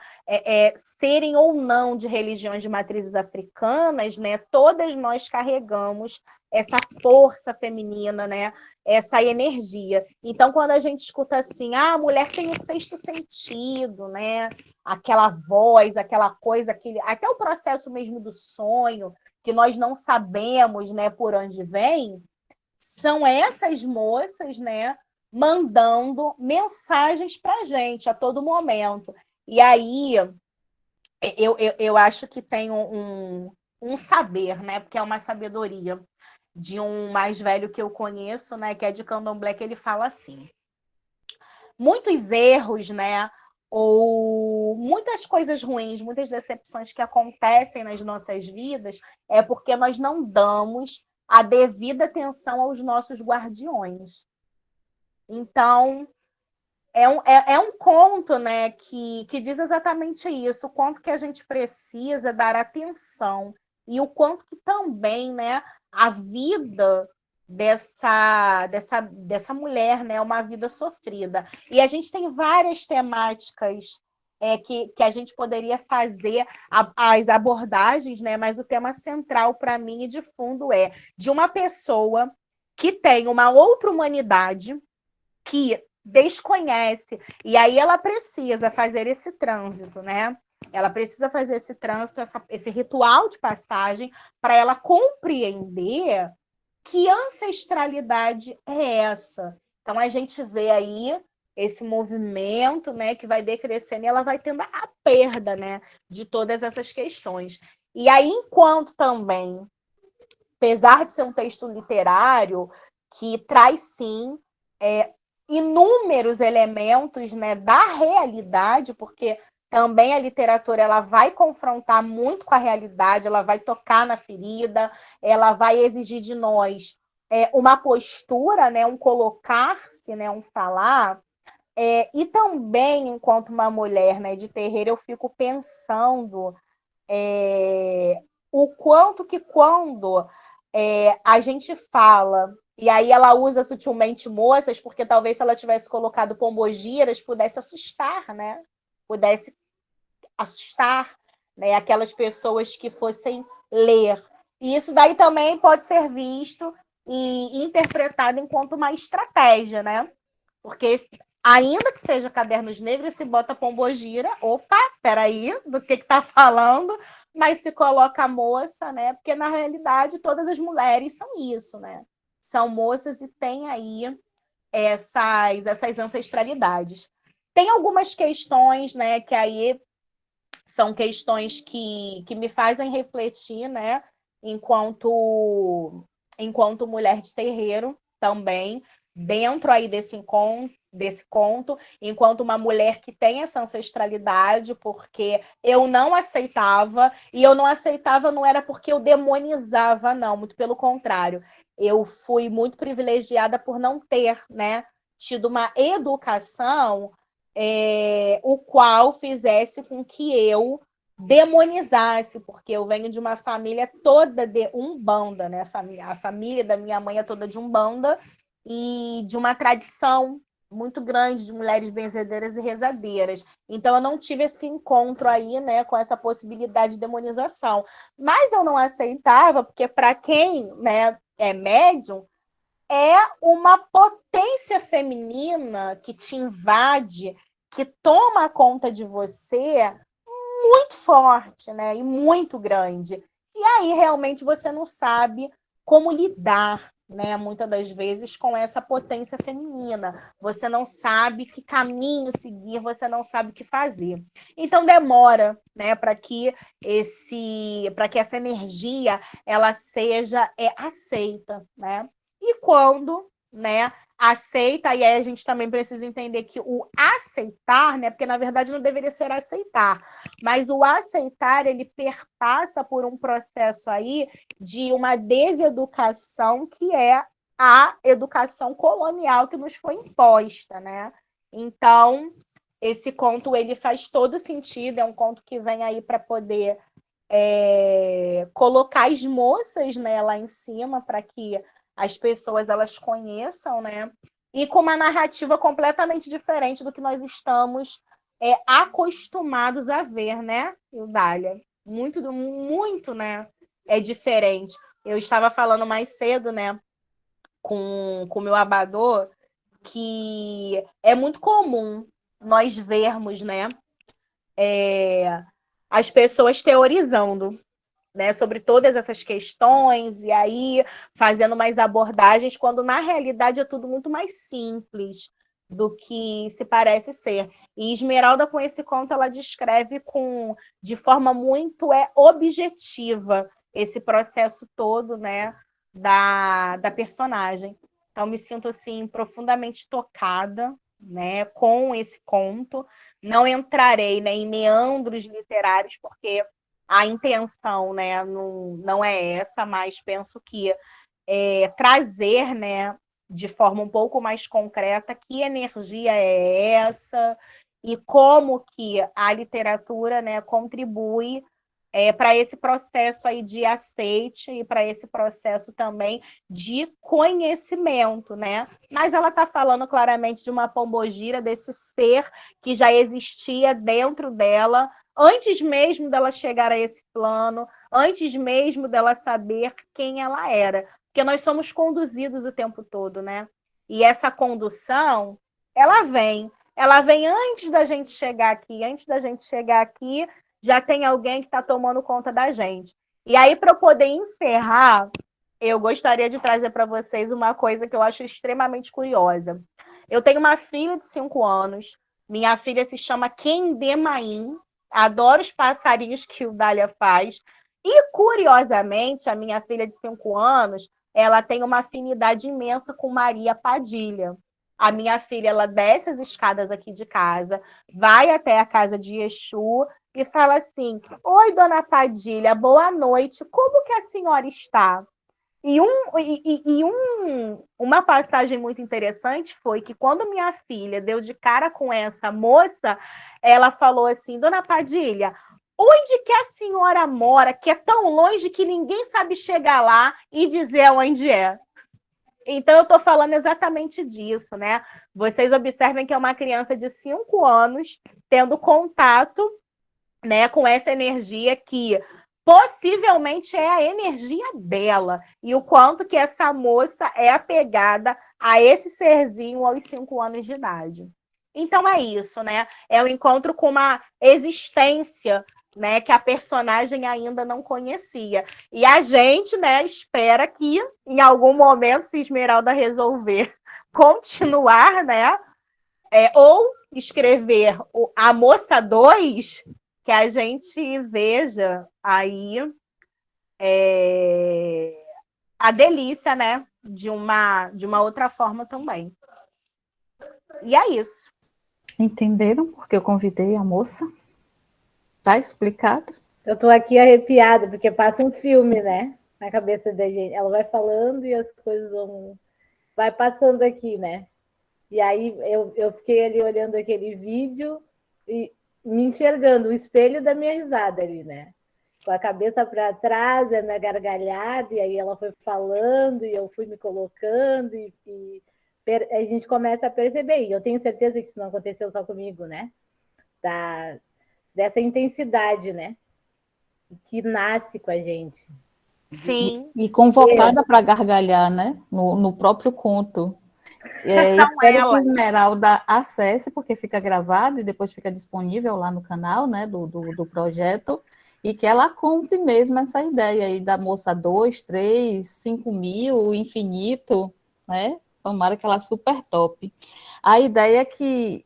serem ou não de religiões de matrizes africanas, né, todas nós carregamos essa força feminina, né, essa energia. Então, quando a gente escuta assim, a mulher tem o sexto sentido, né, aquela voz, aquela coisa, até o processo mesmo do sonho, que nós não sabemos, né, por onde vem, são essas moças, né, mandando mensagens para a gente a todo momento. E aí, eu acho que tem um saber, né, porque é uma sabedoria de um mais velho que eu conheço, né, que é de Candomblé, que ele fala assim: muitos erros, né, ou muitas coisas ruins, muitas decepções que acontecem nas nossas vidas é porque nós não damos a devida atenção aos nossos guardiões. Então, é um conto, né, que diz exatamente isso, o quanto que a gente precisa dar atenção e o quanto que também, né, a vida dessa mulher, né, uma vida sofrida. E a gente tem várias temáticas que a gente poderia fazer as abordagens, né, mas o tema central para mim e de fundo é de uma pessoa que tem uma outra humanidade, que desconhece, e aí ela precisa fazer esse trânsito, né? Ela precisa fazer esse trânsito, esse ritual de passagem, para ela compreender que ancestralidade é essa. Então, a gente vê aí esse movimento, né, que vai decrescendo e ela vai tendo a perda, né, de todas essas questões. E aí, enquanto também, apesar de ser um texto literário, que traz, sim, inúmeros elementos, né, da realidade, porque também a literatura ela vai confrontar muito com a realidade, ela vai tocar na ferida, ela vai exigir de nós uma postura, né, um colocar-se, né, um falar. E também, enquanto uma mulher, né, de terreiro, eu fico pensando o quanto que quando a gente fala, e aí ela usa sutilmente moças, porque talvez se ela tivesse colocado pombogiras, pudesse assustar, né? Pudesse assustar, né, aquelas pessoas que fossem ler. E isso daí também pode ser visto e interpretado enquanto uma estratégia, né? Porque ainda que seja Cadernos Negros, se bota pombogira, opa, peraí, do que está falando, mas se coloca a moça, né? Porque na realidade todas as mulheres são isso, né? São moças e têm aí essas ancestralidades. Tem algumas questões, né, que aí são questões que me fazem refletir, né, enquanto mulher de terreiro também, dentro aí desse conto, enquanto uma mulher que tem essa ancestralidade, porque eu não aceitava, e eu não aceitava não era porque eu demonizava, não, muito pelo contrário. Eu fui muito privilegiada por não ter, né, tido uma educação o qual fizesse com que eu demonizasse, porque eu venho de uma família toda de Umbanda, né? A família da minha mãe é toda de Umbanda e de uma tradição muito grande de mulheres benzedeiras e rezadeiras. Então, eu não tive esse encontro aí, né, com essa possibilidade de demonização. Mas eu não aceitava, porque para quem, né, é médium, é uma potência feminina que te invade, que toma conta de você muito forte, né? E muito grande. E aí, realmente, você não sabe como lidar, né? Muitas das vezes, com essa potência feminina. Você não sabe que caminho seguir, você não sabe o que fazer. Então, demora, né? Para que essa energia ela seja aceita, né? E quando, né, aceita, e aí a gente também precisa entender que o aceitar, né, porque na verdade não deveria ser aceitar, mas o aceitar, ele perpassa por um processo aí de uma deseducação que é a educação colonial que nos foi imposta, né? Então, esse conto, ele faz todo sentido, é um conto que vem aí para poder colocar as moças, né, lá em cima, para que as pessoas elas conheçam, né? E com uma narrativa completamente diferente do que nós estamos acostumados a ver, né, Eudália? Muito, né? É diferente. Eu estava falando mais cedo, né, com o meu abador, que é muito comum nós vermos, né, as pessoas teorizando, né, sobre todas essas questões, e aí fazendo mais abordagens, quando na realidade é tudo muito mais simples do que se parece ser. E Esmeralda, com esse conto, ela descreve de forma muito objetiva esse processo todo, né, da personagem. Então, me sinto assim profundamente tocada, né, com esse conto. Não entrarei, né, em meandros literários, porque a intenção, né, não é essa, mas penso que trazer, né, de forma um pouco mais concreta que energia é essa e como que a literatura, né, contribui para esse processo aí de aceite e para esse processo também de conhecimento, né? Mas ela está falando claramente de uma pombogira, desse ser que já existia dentro dela, antes mesmo dela chegar a esse plano, antes mesmo dela saber quem ela era. Porque nós somos conduzidos o tempo todo, né? E essa condução, ela vem antes da gente chegar aqui. Antes da gente chegar aqui, já tem alguém que está tomando conta da gente. E aí, para eu poder encerrar, eu gostaria de trazer para vocês uma coisa que eu acho extremamente curiosa. Eu tenho uma filha de 5 anos, minha filha se chama Kendemain, adoro os passarinhos que o Dália faz, e curiosamente, a minha filha de 5 anos, ela tem uma afinidade imensa com Maria Padilha. A minha filha, ela desce as escadas aqui de casa, vai até a casa de Exu e fala assim: oi, dona Padilha, boa noite, como que a senhora está? Uma passagem muito interessante foi que quando minha filha deu de cara com essa moça, ela falou assim: dona Padilha, onde que a senhora mora, que é tão longe que ninguém sabe chegar lá e dizer onde é? Então, eu estou falando exatamente disso, né? Vocês observem que é uma criança de 5 anos tendo contato, né, com essa energia que possivelmente é a energia dela, e o quanto que essa moça é apegada a esse serzinho aos 5 anos de idade. Então é isso, né? É o encontro com uma existência, né, que a personagem ainda não conhecia. E a gente, né, espera que em algum momento, se Esmeralda resolver continuar, né, ou escrever A Moça 2, que a gente veja aí a delícia, né, de uma outra forma também. E é isso. Entenderam porque eu convidei a moça? Tá explicado? Eu tô aqui arrepiada, porque passa um filme, né? Na cabeça da gente. Ela vai falando e as coisas vai passando aqui, né? E aí eu fiquei ali olhando aquele vídeo e me enxergando, o espelho da minha risada ali, né? Com a cabeça para trás, a minha gargalhada, e aí ela foi falando, e eu fui me colocando, e a gente começa a perceber. E eu tenho certeza que isso não aconteceu só comigo, né? Dessa intensidade, né? Que nasce com a gente. Sim. E convocada para gargalhar, né? No próprio conto. Espero que Esmeralda acesse, porque fica gravado e depois fica disponível lá no canal, né, do projeto, e que ela compre mesmo essa ideia aí da moça 2, 3, 5 mil, infinito, né? Tomara que ela super top. A ideia é que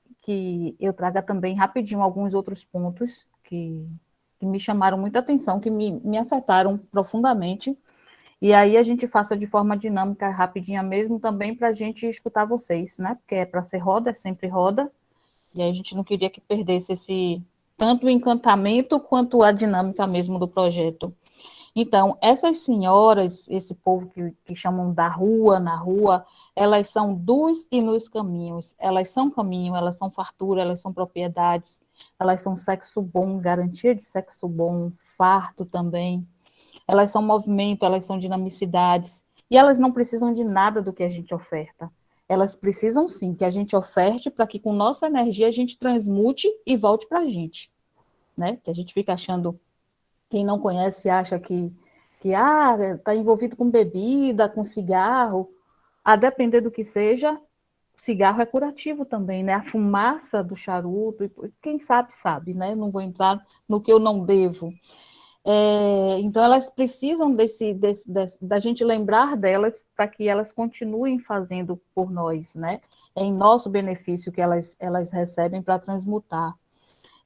eu traga também rapidinho alguns outros pontos que me chamaram muita atenção, que me afetaram profundamente. E aí a gente faça de forma dinâmica, rapidinha mesmo, também para a gente escutar vocês, né? Porque é para ser roda, é sempre roda. E aí a gente não queria que perdesse tanto o encantamento quanto a dinâmica mesmo do projeto. Então, essas senhoras, esse povo que chamam da rua, na rua, elas são dos e nos caminhos. Elas são caminho, elas são fartura, elas são propriedades, elas são sexo bom, garantia de sexo bom, farto também. Elas são movimento, elas são dinamicidades, e elas não precisam de nada do que a gente oferta. Elas precisam, sim, que a gente oferte para que com nossa energia a gente transmute e volte para a gente. Né? Que a gente fica achando, quem não conhece acha que está envolvido com bebida, com cigarro, a depender do que seja, cigarro é curativo também, né? A fumaça do charuto, quem sabe, né? Não vou entrar no que eu não devo. Então, elas precisam da gente lembrar delas para que elas continuem fazendo por nós, né? É em nosso benefício que elas recebem para transmutar.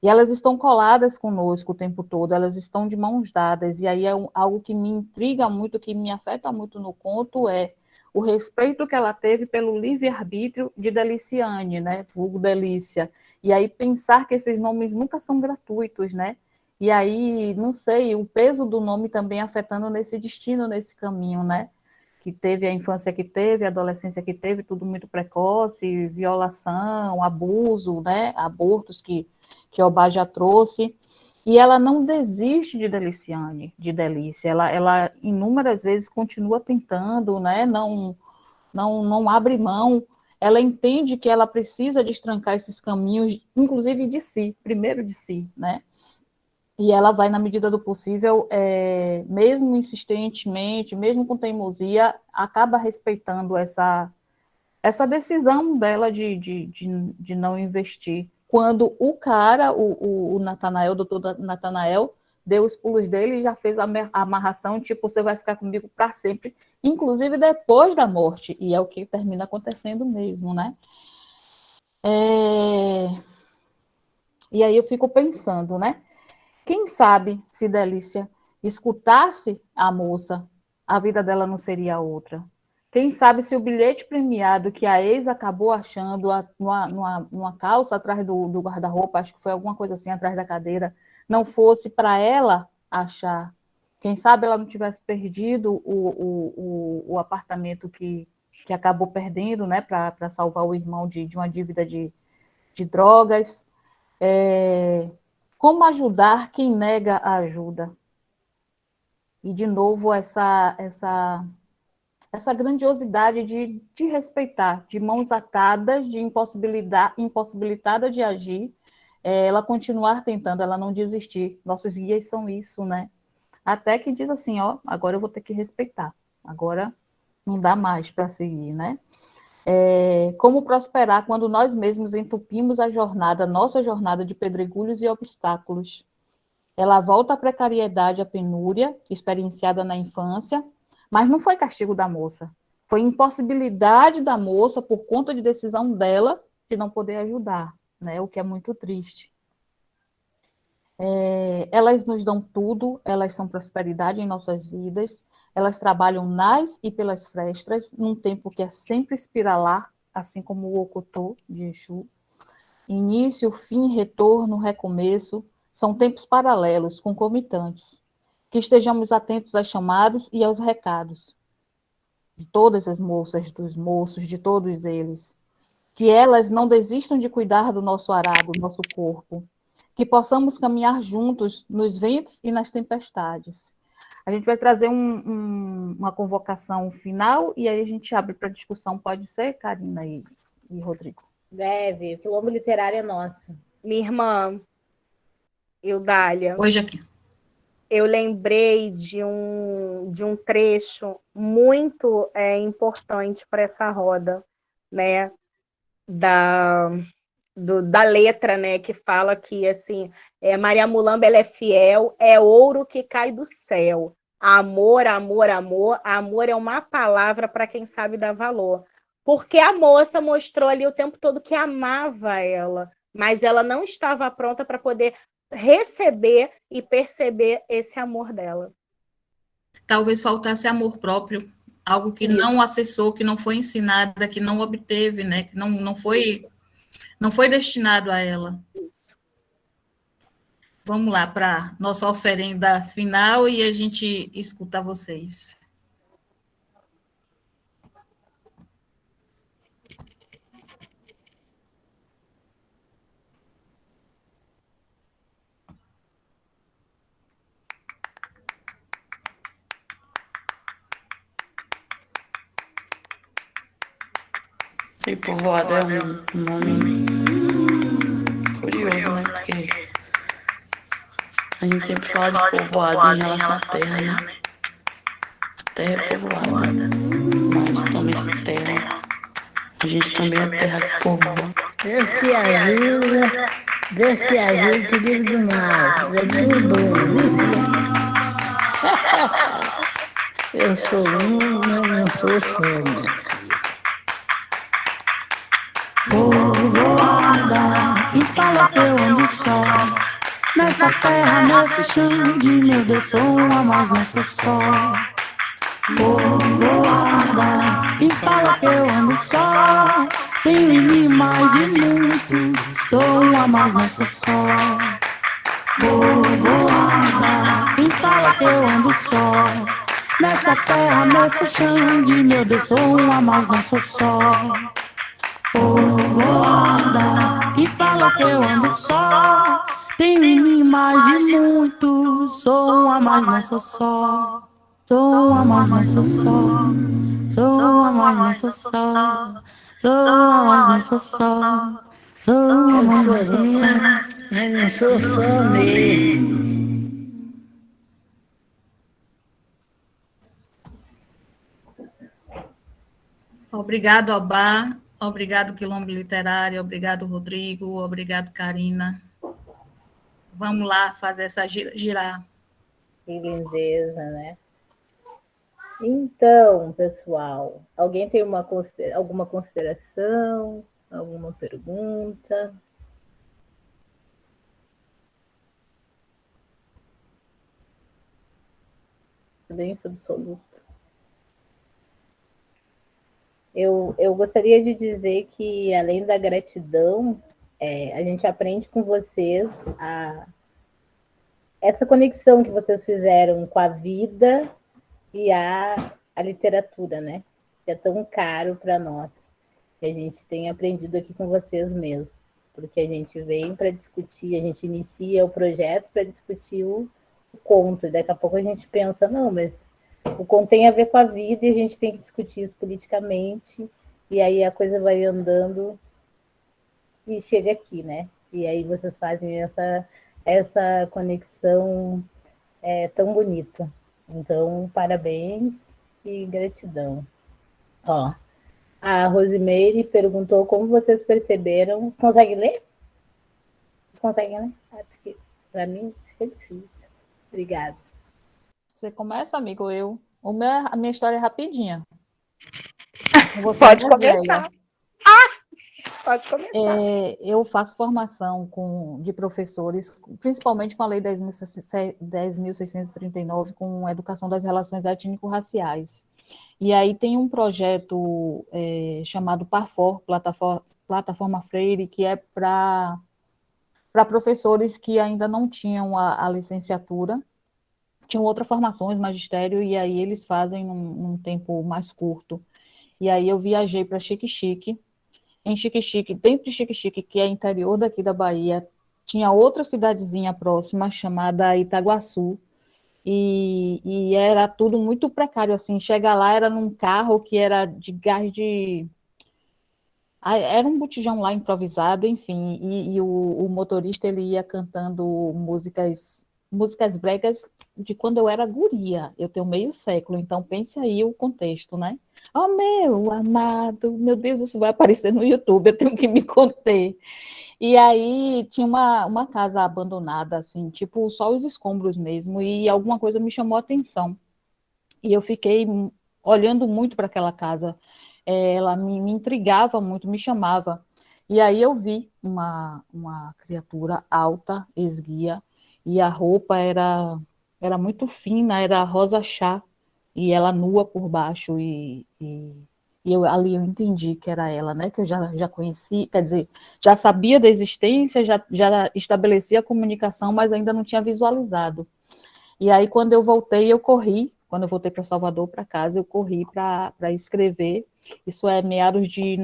E elas estão coladas conosco o tempo todo, elas estão de mãos dadas, e aí algo que me intriga muito, que me afeta muito no conto, é o respeito que ela teve pelo livre-arbítrio de Deliciane, né? Vulgo Delícia. E aí pensar que esses nomes nunca são gratuitos, né? E aí, não sei, o peso do nome também afetando nesse destino, nesse caminho, né? Que teve a infância que teve, a adolescência que teve, tudo muito precoce, violação, abuso, né? Abortos que Obá já trouxe. E ela não desiste de Deliciane, de Delícia. Ela inúmeras vezes continua tentando, né? Não abre mão. Ela entende que ela precisa destrancar esses caminhos, inclusive de si, primeiro de si, né? E ela vai, na medida do possível, mesmo insistentemente, mesmo com teimosia, acaba respeitando essa decisão dela de não investir. Quando o cara, o Natanael, o doutor Natanael, deu os pulos dele e já fez a amarração, tipo, você vai ficar comigo para sempre, inclusive depois da morte. E é o que termina acontecendo mesmo, né? E aí eu fico pensando, né? Quem sabe se Delícia escutasse a moça, a vida dela não seria outra. Quem sabe se o bilhete premiado que a ex acabou achando numa calça atrás do guarda-roupa, acho que foi alguma coisa assim, atrás da cadeira, não fosse para ela achar. Quem sabe ela não tivesse perdido o apartamento que acabou perdendo, né, para salvar o irmão de uma dívida de drogas. Como ajudar quem nega a ajuda? E, de novo, essa grandiosidade de respeitar, de mãos atadas, de impossibilitada de agir, ela continuar tentando, ela não desistir. Nossos guias são isso, né? Até que diz assim, ó, agora eu vou ter que respeitar, agora não dá mais para seguir, né? Como prosperar quando nós mesmos entupimos a jornada, nossa jornada de pedregulhos e obstáculos. Ela volta à precariedade, à penúria, experienciada na infância, mas não foi castigo da moça. Foi impossibilidade da moça, por conta de decisão dela, de não poder ajudar, né? O que é muito triste. Elas nos dão tudo, elas são prosperidade em nossas vidas, elas trabalham nas e pelas frestas, num tempo que é sempre espiralar, assim como o Okotô de Exu. Início, fim, retorno, recomeço, são tempos paralelos, concomitantes. Que estejamos atentos aos chamados e aos recados de todas as moças, dos moços, de todos eles. Que elas não desistam de cuidar do nosso arado, do nosso corpo. Que possamos caminhar juntos nos ventos e nas tempestades. A gente vai trazer uma convocação final e aí a gente abre para discussão. Pode ser, Karina e Rodrigo? Deve, quilombo literário é nosso. Minha irmã, Eudália. Hoje aqui. Eu lembrei de um trecho muito importante para essa roda, né? Da letra, né? Que fala que assim, Maria Mulamba ela é fiel, é ouro que cai do céu. Amor, amor, amor. Amor é uma palavra para quem sabe dar valor. Porque a moça mostrou ali o tempo todo que amava ela, mas ela não estava pronta para poder receber e perceber esse amor dela. Talvez faltasse amor próprio, algo que não acessou, que não foi ensinada, que não obteve, né? Que não foi destinado a ela. Isso. Vamos lá para nossa oferenda final e a gente escuta vocês. E povoado é um nome curioso, né? Porque a gente sempre fala de povoado em relação à terra, né? A terra é povoada, mas também sem terra. A gente também é terra que povoa. Deus te ajuda, Deus te ajuda, te livre do mal. É tudo bom. Eu sou um, mas não sou só, minha filha. Povoada, e fala que eu ando só. Nessa terra, nesse chão de meu Deus, sou uma, mas não sou só. Povoada, e fala que eu ando só. Tenho em mim mais de muitos, sou uma, mas não sou só. Povoada, e fala que eu ando só. Nessa terra, nesse chão de meu Deus, sou uma, mas não sou só. Povoada, que fala que eu ando só. Tenho em mim mais de muitos, sou uma, mas não sou só. Sou uma, mas não sou só. Sou uma, mas não sou só. Sou uma, mas não sou só. Sou uma, mas não sou só. Mas não sou só mesmo. Obrigado, Albá. Obrigado, Quilombo Literário. Obrigado, Rodrigo. Obrigado, Karina. Vamos lá fazer essa girar. Que lindeza, né? Então, pessoal, alguém tem alguma consideração, alguma pergunta? Silêncio absoluto. Eu gostaria de dizer que, além da gratidão, a gente aprende com vocês essa conexão que vocês fizeram com a vida e a literatura, né? Que é tão caro para nós. Que a gente tem aprendido aqui com vocês mesmo. Porque a gente vem para discutir, a gente inicia o projeto para discutir o conto. E daqui a pouco a gente pensa, não, mas o conto tem a ver com a vida e a gente tem que discutir isso politicamente. E aí a coisa vai andando e chega aqui, né? E aí vocês fazem essa conexão tão bonita. Então, parabéns e gratidão. Ó, a Rosimeire perguntou como vocês perceberam. Consegue ler? Vocês conseguem ler? Porque para mim fica difícil. Obrigada. Você começa, amigo? A minha história é rapidinha. Pode começar. Pode começar. Eu faço formação de professores, principalmente com a Lei 10.639, com educação das relações étnico-raciais. E aí tem um projeto chamado PARFOR, Plataforma Freire, que é para professores que ainda não tinham a licenciatura, tinham outras formações, magistério, e aí eles fazem num tempo mais curto. E aí eu viajei para Xique-Xique. Em Xique-Xique, dentro de Xique-Xique, que é interior daqui da Bahia, tinha outra cidadezinha próxima, chamada Itaguaçu, e era tudo muito precário, assim, chegar lá era num carro que era de gás de... Era um botijão lá improvisado, enfim, e o motorista, ele ia cantando músicas bregas de quando eu era guria, eu tenho meio século, então pense aí o contexto, né? Oh, meu amado, meu Deus, isso vai aparecer no YouTube, eu tenho que me conter. E aí tinha uma casa abandonada, assim, tipo, só os escombros mesmo, e alguma coisa me chamou a atenção. E eu fiquei olhando muito para aquela casa, ela me intrigava muito, me chamava. E aí eu vi uma criatura alta, esguia, e a roupa era muito fina, era rosa chá, e ela nua por baixo, e ali eu entendi que era ela, né, que eu já conheci, quer dizer, já sabia da existência, já estabelecia a comunicação, mas ainda não tinha visualizado. E aí, quando eu voltei, eu corri, quando eu voltei para Salvador, para casa, eu corri para escrever, isso é meados de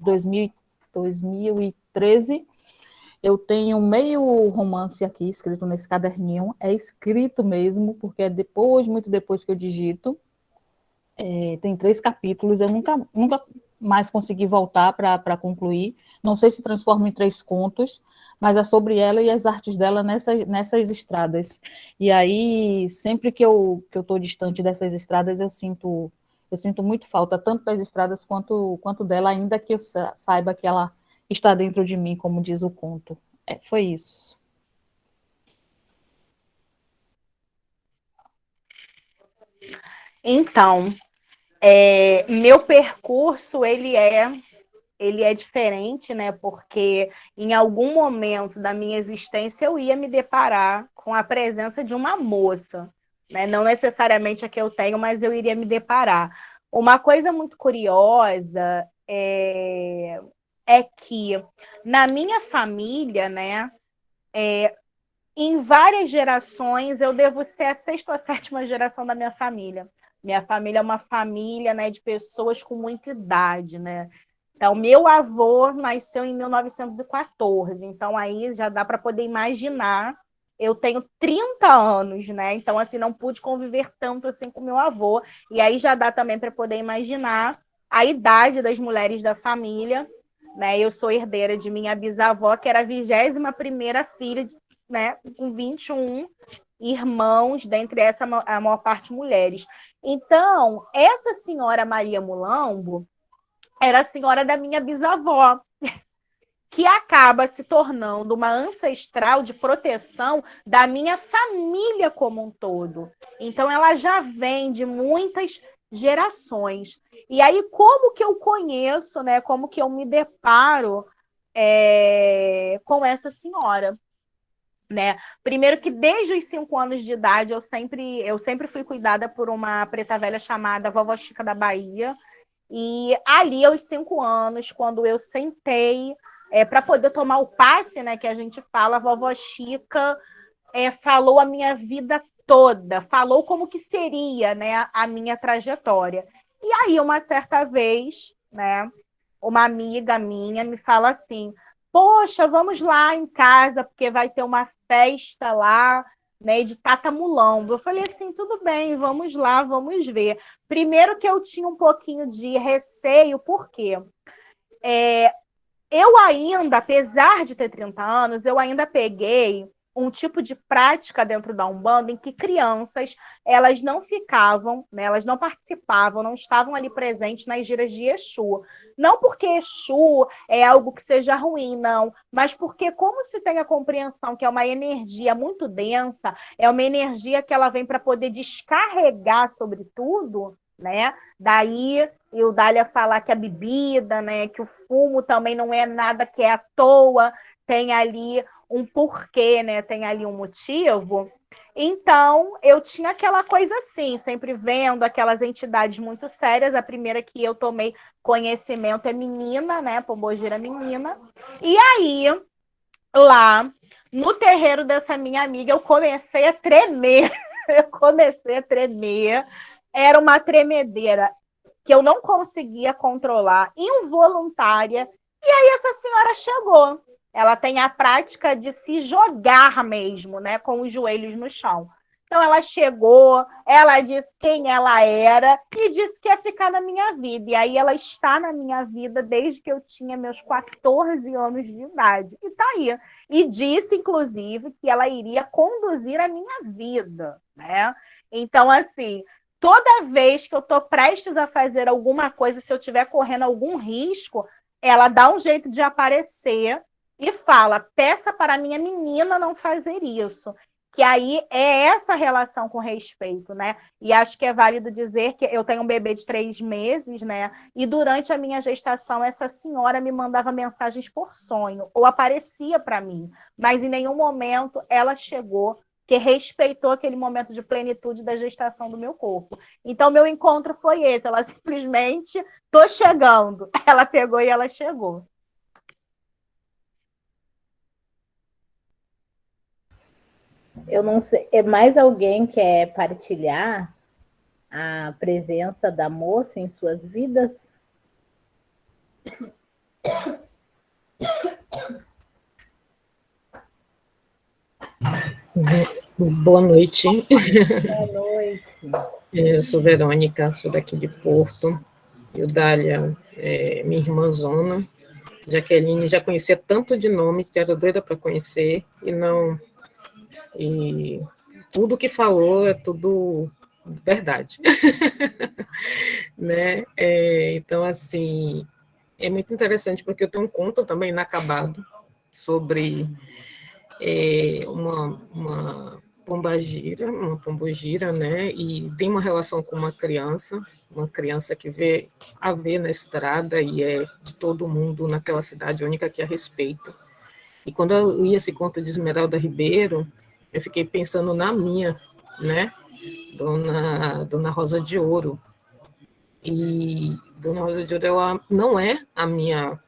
2013, eu tenho meio romance aqui, escrito nesse caderninho, é escrito mesmo, porque é muito depois que eu digito, tem 3 capítulos, eu nunca mais consegui voltar para concluir, não sei se transforma em 3 contos, mas é sobre ela e as artes dela nessas estradas. E aí, sempre que eu estou distante dessas estradas, eu sinto muito falta, tanto das estradas quanto dela, ainda que eu saiba que ela está dentro de mim, como diz o conto. Foi isso. Então, meu percurso, ele é diferente, né? Porque em algum momento da minha existência eu ia me deparar com a presença de uma moça, né? Não necessariamente a que eu tenho, mas eu iria me deparar. Uma coisa muito curiosa é que na minha família, né? Em várias gerações, eu devo ser a 6ª ou a 7ª geração da minha família. Minha família é uma família, né, de pessoas com muita idade, né? Então, meu avô nasceu em 1914, então aí já dá para poder imaginar. Eu tenho 30 anos, né? Então, assim, não pude conviver tanto assim com meu avô. E aí já dá também para poder imaginar a idade das mulheres da família, né? Eu sou herdeira de minha bisavó, que era a 21ª filha, né? Com 21 irmãos, dentre essa a maior parte mulheres. Então, essa senhora Maria Mulambo era a senhora da minha bisavó, que acaba se tornando uma ancestral de proteção da minha família como um todo. Então, ela já vem de muitas gerações. E aí, como que eu conheço, né? Como que eu me deparo com essa senhora? Né? Primeiro que desde os 5 anos de idade eu sempre fui cuidada por uma preta velha chamada Vovó Chica da Bahia, E ali, aos 5 anos, quando eu sentei para poder tomar o passe, né, que a gente fala, a vovó Chica falou a minha vida toda, falou como que seria, né, a minha trajetória. E aí, uma certa vez, né, uma amiga minha me fala assim: poxa, vamos lá em casa, porque vai ter uma festa lá, né, de Tata Mulombo. Eu falei assim: tudo bem, vamos lá, vamos ver. Primeiro que eu tinha um pouquinho de receio, por quê? Eu ainda, apesar de ter 30 anos, eu ainda peguei um tipo de prática dentro da Umbanda em que crianças, elas não ficavam, né, elas não participavam, não estavam ali presentes nas giras de Exu. Não porque Exu é algo que seja ruim, não, mas porque como se tem a compreensão que é uma energia muito densa, é uma energia que ela vem para poder descarregar sobre tudo, né? Daí o Dália falar que a bebida, né, que o fumo também não é nada que é à toa, tem ali um porquê, né? Tem ali um motivo. Então, eu tinha aquela coisa assim, sempre vendo aquelas entidades muito sérias. A primeira que eu tomei conhecimento é menina, né? Pombogira menina. E aí, lá no terreiro dessa minha amiga, eu comecei a tremer. Era uma tremedeira que eu não conseguia controlar, involuntária. E aí essa senhora chegou. Ela tem a prática de se jogar mesmo, né, com os joelhos no chão. Então ela chegou, ela disse quem ela era e disse que ia ficar na minha vida. E aí ela está na minha vida desde que eu tinha meus 14 anos de idade. E tá aí. E disse, inclusive, que ela iria conduzir a minha vida, né? Então, assim, toda vez que eu estou prestes a fazer alguma coisa, se eu estiver correndo algum risco, ela dá um jeito de aparecer e fala: peça para a minha menina não fazer isso. Que aí é essa relação com respeito, né? E acho que é válido dizer que eu tenho um bebê de 3 meses, né? E durante a minha gestação, essa senhora me mandava mensagens por sonho, ou aparecia para mim, mas em nenhum momento ela chegou, que respeitou aquele momento de plenitude da gestação do meu corpo. Então, meu encontro foi esse. Ela simplesmente, tô chegando. Ela pegou e ela chegou. Eu não sei, mais alguém quer partilhar a presença da moça em suas vidas? Boa noite. Boa noite. Eu sou Verônica, sou daqui de Porto. E o Dália é minha irmãzona. Jaqueline já conhecia tanto de nome que era doida para conhecer e não. E tudo que falou é tudo verdade. Né? Então, assim, é muito interessante porque eu tenho um conto também inacabado sobre uma pombogira, né? E tem uma relação com uma criança que vê a ver na estrada e é de todo mundo naquela cidade, única que a respeita. E quando eu li esse conto de Esmeralda Ribeiro, eu fiquei pensando na minha, né? Dona Rosa de Ouro. E Dona Rosa de Ouro, ela não é a minha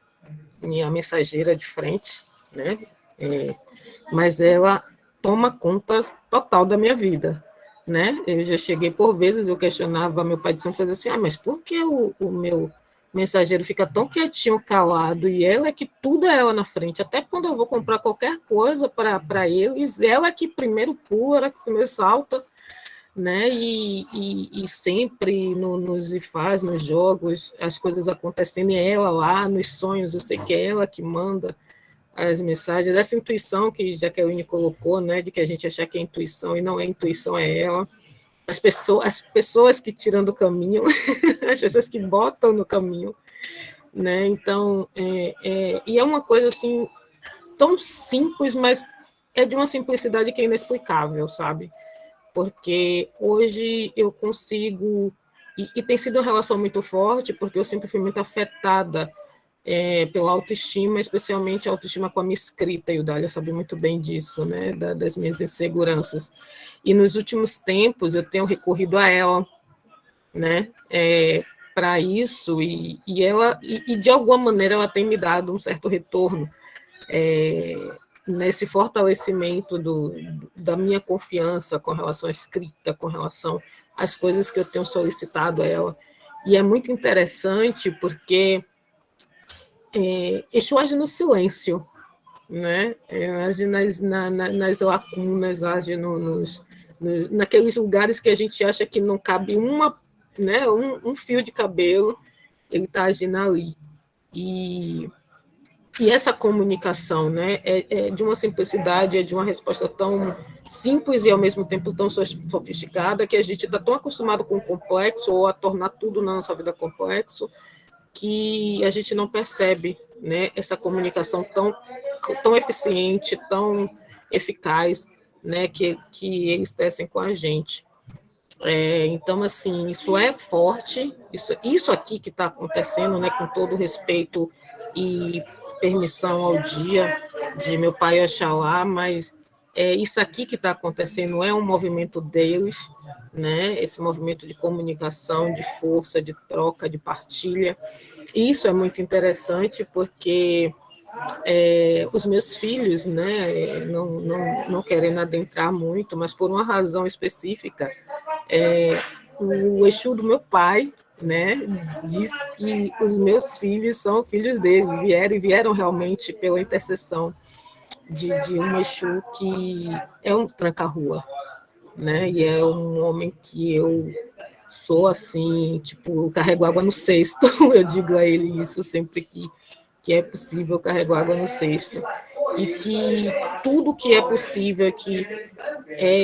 mensageira de frente, né? Mas ela toma conta total da minha vida, né? Eu já cheguei por vezes, eu questionava meu pai de santo, fazia assim: mas por que o meu mensageiro fica tão quietinho, calado, e ela é que tudo é ela na frente, até quando eu vou comprar qualquer coisa para eles, ela é que primeiro pula, ela que primeiro salta, né? E sempre nos IFAs, nos jogos, as coisas acontecendo, e ela lá nos sonhos, eu sei que é ela que manda as mensagens, essa intuição que Jaqueline colocou, né, de que a gente achar que é intuição e não é intuição, é ela. As pessoas que tiram do caminho, as pessoas que botam no caminho, né? Então, e é uma coisa assim tão simples, mas é de uma simplicidade que é inexplicável, sabe? Porque hoje eu consigo, e tem sido uma relação muito forte, porque eu sempre fui muito afetada pela autoestima, especialmente a autoestima com a minha escrita, e o Dália sabe muito bem disso, né, das minhas inseguranças. E nos últimos tempos eu tenho recorrido a ela, né, para isso, e de alguma maneira ela tem me dado um certo retorno nesse fortalecimento da minha confiança com relação à escrita, com relação às coisas que eu tenho solicitado a ela. E é muito interessante porque Exu age no silêncio, né? Age nas lacunas, age naqueles lugares que a gente acha que não cabe um fio de cabelo, ele está agindo ali. E essa comunicação, né, é de uma simplicidade, é de uma resposta tão simples e, ao mesmo tempo, tão sofisticada, que a gente está tão acostumado com o complexo, ou a tornar tudo na nossa vida complexo, que a gente não percebe, né, essa comunicação tão eficiente, tão eficaz, né, que eles tecem com a gente. Então, assim, isso é forte, isso aqui que está acontecendo, né, com todo respeito e permissão ao dia de meu pai Oxalá, mas isso aqui que está acontecendo é um movimento deles, né, esse movimento de comunicação, de força, de troca, de partilha. E isso é muito interessante porque os meus filhos, né, não querendo adentrar muito, mas por uma razão específica, o Exu do meu pai, né, diz que os meus filhos são filhos dele, vieram realmente pela intercessão de um Exu que é um tranca-rua, né, e é um homem que eu sou assim, tipo, eu carrego água no cesto, eu digo a ele isso sempre que é possível, eu carrego água no cesto, e que tudo que é possível que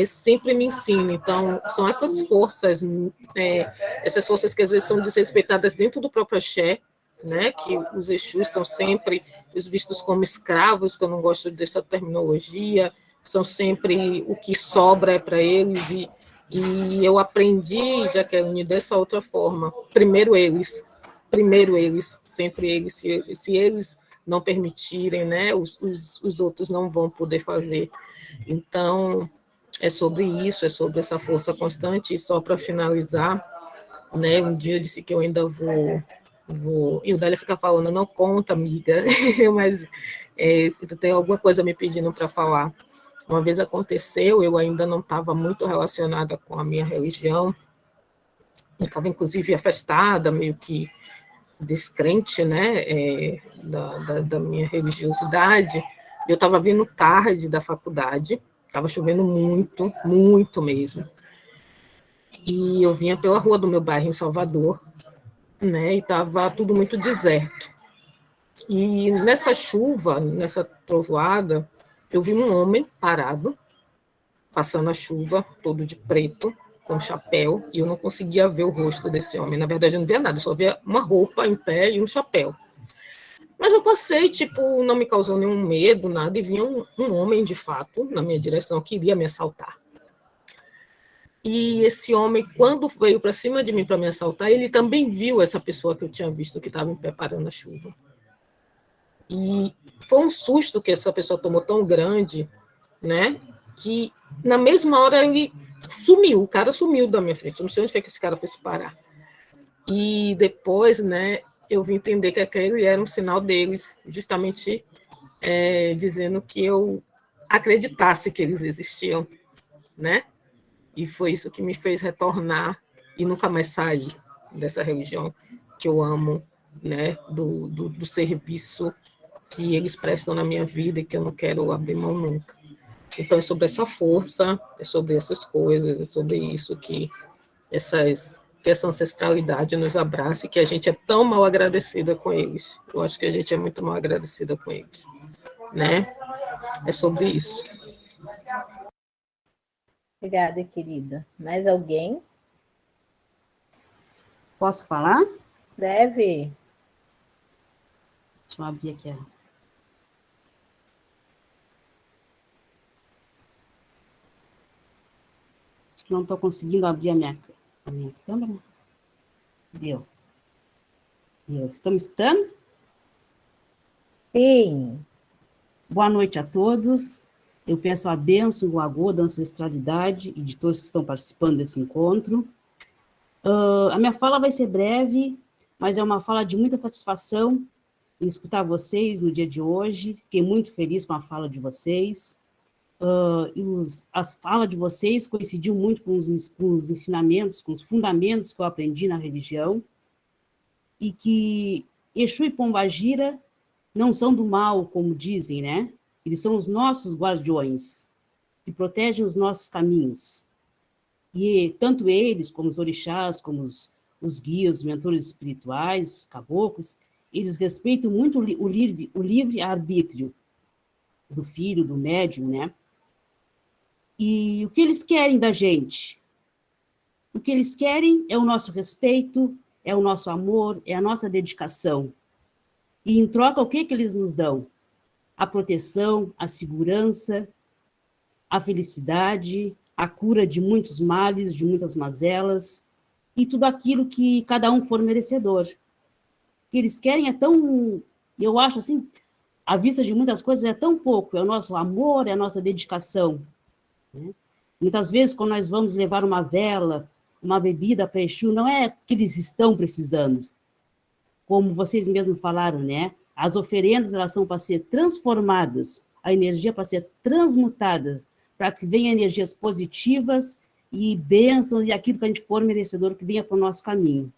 sempre me ensina. Então, são essas forças que às vezes são desrespeitadas dentro do próprio axé, né, que os Exus são sempre vistos como escravos, que eu não gosto dessa terminologia, são sempre o que sobra para eles, e eu aprendi, Jaqueline, dessa outra forma. Primeiro eles, sempre eles, se eles não permitirem, né, os outros não vão poder fazer. Então, é sobre isso, é sobre essa força constante. E só para finalizar, né, um dia eu disse que eu ainda vou e o Dália fica falando, não conta, amiga, mas tem alguma coisa me pedindo para falar. Uma vez aconteceu, eu ainda não estava muito relacionada com a minha religião, eu estava inclusive afastada, meio que descrente, né, da minha religiosidade. Eu estava vindo tarde da faculdade, estava chovendo muito, muito mesmo. E eu vinha pela rua do meu bairro, em Salvador, né, e estava tudo muito deserto. E nessa chuva, nessa trovoada, eu vi um homem parado, passando a chuva, todo de preto, com chapéu, e eu não conseguia ver o rosto desse homem. Na verdade, eu não via nada, eu só via uma roupa em pé e um chapéu. Mas eu passei, tipo, não me causou nenhum medo, nada, e vinha um homem, de fato, na minha direção, que iria me assaltar. E esse homem, quando veio para cima de mim para me assaltar, ele também viu essa pessoa que eu tinha visto, que estava em pé parando a chuva. E foi um susto que essa pessoa tomou tão grande, né, que na mesma hora ele sumiu, o cara sumiu da minha frente, eu não sei onde foi que esse cara foi se parar. E depois, né, eu vim entender que aquele era um sinal deles, justamente dizendo que eu acreditasse que eles existiam, né? E foi isso que me fez retornar e nunca mais sair dessa religião que eu amo, né? Do serviço que eles prestam na minha vida e que eu não quero abrir mão nunca. Então, é sobre essa força, é sobre essas coisas, é sobre isso que essa ancestralidade nos abraça e que a gente é tão mal agradecida com eles. Eu acho que a gente é muito mal agradecida com eles, né? É sobre isso. Obrigada, querida. Mais alguém? Posso falar? Deve. Deixa eu abrir aqui. Não estou conseguindo abrir a minha câmera. Deu. Estão me escutando? Sim. Boa noite a todos. Eu peço a bênção do Agô da ancestralidade e de todos que estão participando desse encontro. A minha fala vai ser breve, mas é uma fala de muita satisfação em escutar vocês no dia de hoje. Fiquei muito feliz com a fala de vocês. As falas de vocês coincidiu muito com os ensinamentos, com os fundamentos que eu aprendi na religião, e que Exu e Pombagira não são do mal, como dizem, né? Eles são os nossos guardiões, que protegem os nossos caminhos. E tanto eles, como os orixás, como os guias, os mentores espirituais, os caboclos, eles respeitam muito o livre-arbítrio do filho, do médium, né? E o que eles querem da gente? O que eles querem é o nosso respeito, é o nosso amor, é a nossa dedicação. E em troca, o que eles nos dão? A proteção, a segurança, a felicidade, a cura de muitos males, de muitas mazelas, e tudo aquilo que cada um for merecedor. O que eles querem é tão... Eu acho assim, à vista de muitas coisas, é tão pouco. É o nosso amor, é a nossa dedicação. Né? Muitas vezes, quando nós vamos levar uma vela, uma bebida para Exu, não é que eles estão precisando. Como vocês mesmos falaram, né? As oferendas, elas são para ser transformadas, a energia para ser transmutada, para que venham energias positivas e bênçãos, e aquilo que a gente for merecedor, que venha para o nosso caminho.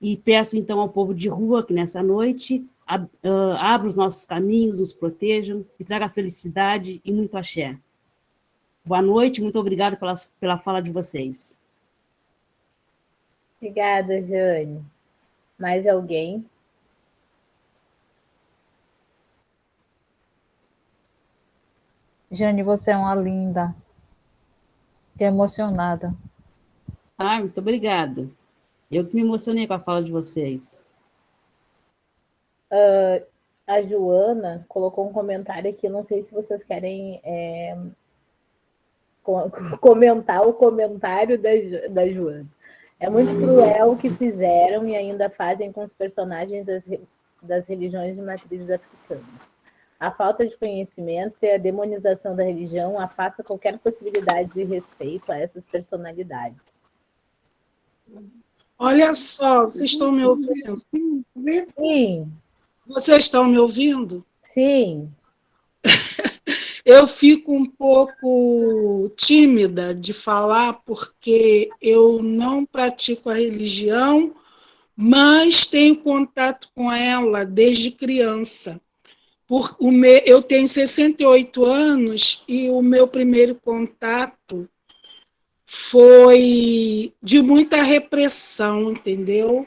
E peço, então, ao povo de rua, que nessa noite abra os nossos caminhos, nos protejam, e traga felicidade e muito axé. Boa noite, muito obrigada pela fala de vocês. Obrigada, Jane. Mais alguém? Jane, você é uma linda. Fiquei emocionada. Muito obrigada. Eu que me emocionei com a fala de vocês. A Joana colocou um comentário aqui, não sei se vocês querem comentar o comentário da Joana. É muito cruel o que fizeram e ainda fazem com os personagens das religiões de matrizes africanas. A falta de conhecimento e a demonização da religião afasta qualquer possibilidade de respeito a essas personalidades. Olha só, vocês estão me ouvindo? Sim. Vocês estão me ouvindo? Sim. Eu fico um pouco tímida de falar porque eu não pratico a religião, mas tenho contato com ela desde criança. Eu tenho 68 anos e o meu primeiro contato foi de muita repressão, entendeu?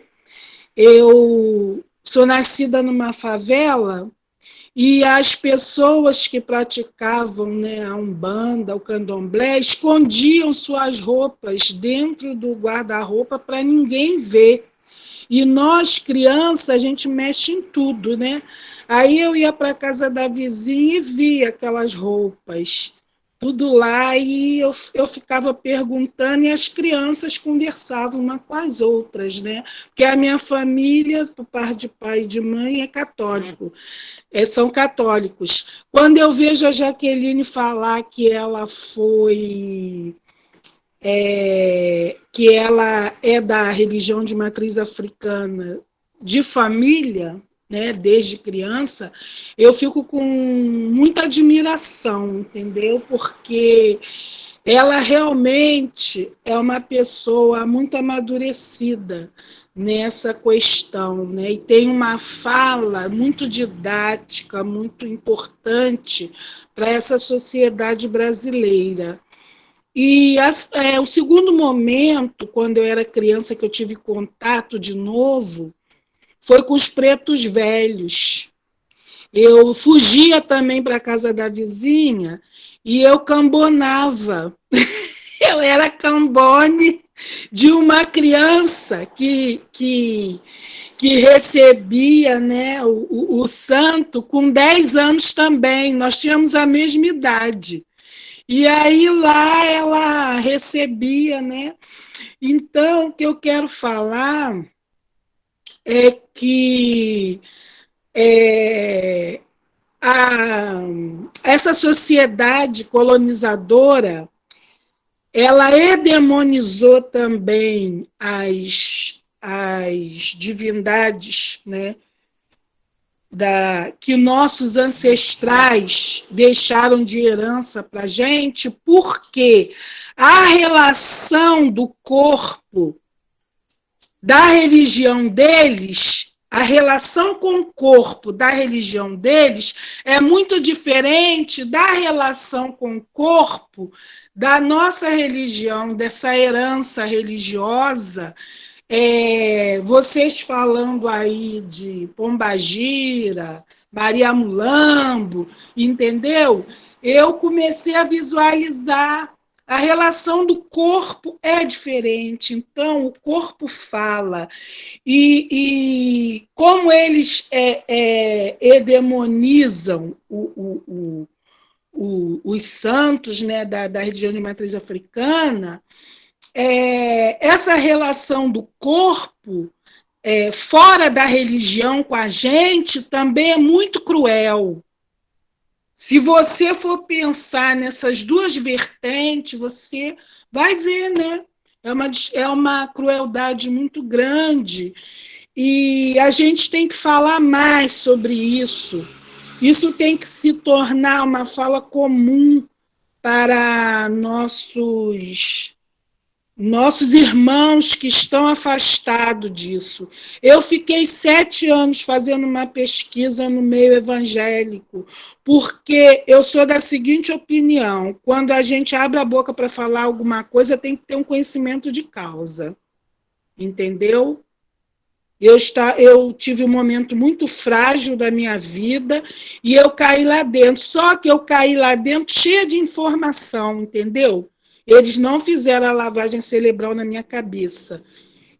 Eu sou nascida numa favela e as pessoas que praticavam, né, a Umbanda, o Candomblé, escondiam suas roupas dentro do guarda-roupa para ninguém ver. E nós, crianças, a gente mexe em tudo, né? Aí eu ia para a casa da vizinha e via aquelas roupas, tudo lá, e eu ficava perguntando, e as crianças conversavam uma com as outras, né? Porque a minha família, por parte de pai e de mãe, é católico. São católicos. Quando eu vejo a Jaqueline falar que ela foi... que ela é da religião de matriz africana de família, né, desde criança, eu fico com muita admiração, entendeu? Porque ela realmente é uma pessoa muito amadurecida nessa questão, né? E tem uma fala muito didática, muito importante para essa sociedade brasileira. E o segundo momento, quando eu era criança, que eu tive contato de novo, foi com os pretos velhos. Eu fugia também para a casa da vizinha e eu cambonava. Eu era cambone de uma criança que recebia, né, o santo com 10 anos também. Nós tínhamos a mesma idade. E aí lá ela recebia, né? Então, o que eu quero falar é que essa sociedade colonizadora, ela edemonizou também as divindades, né, que nossos ancestrais deixaram de herança para a gente, porque a relação do corpo da religião deles, a relação com o corpo da religião deles é muito diferente da relação com o corpo da nossa religião, dessa herança religiosa. Vocês falando aí de Pombagira, Maria Mulambo, entendeu? Eu comecei a visualizar. A relação do corpo é diferente, então o corpo fala. E como eles edemonizam os santos, né, da religião de matriz africana, essa relação do corpo fora da religião com a gente também é muito cruel. Se você for pensar nessas duas vertentes, você vai ver, né? É uma crueldade muito grande. E a gente tem que falar mais sobre isso. Isso tem que se tornar uma fala comum para nossos irmãos que estão afastados disso. Eu fiquei 7 anos fazendo uma pesquisa no meio evangélico, porque eu sou da seguinte opinião: quando a gente abre a boca para falar alguma coisa, tem que ter um conhecimento de causa, entendeu? Eu tive um momento muito frágil da minha vida e eu caí lá dentro, só que eu caí lá dentro cheia de informação, entendeu? Eles não fizeram a lavagem cerebral na minha cabeça.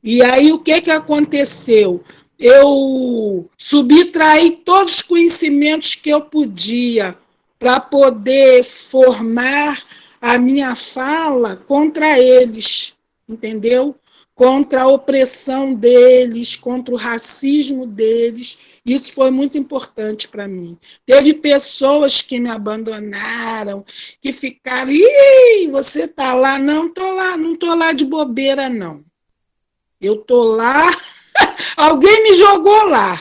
E aí, o que aconteceu? Eu subtraí todos os conhecimentos que eu podia para poder formar a minha fala contra eles, entendeu? Contra a opressão deles, contra o racismo deles. Isso foi muito importante para mim. Teve pessoas que me abandonaram, que ficaram, você está lá? Não estou lá, não estou lá de bobeira, não. Eu estou lá, alguém me jogou lá.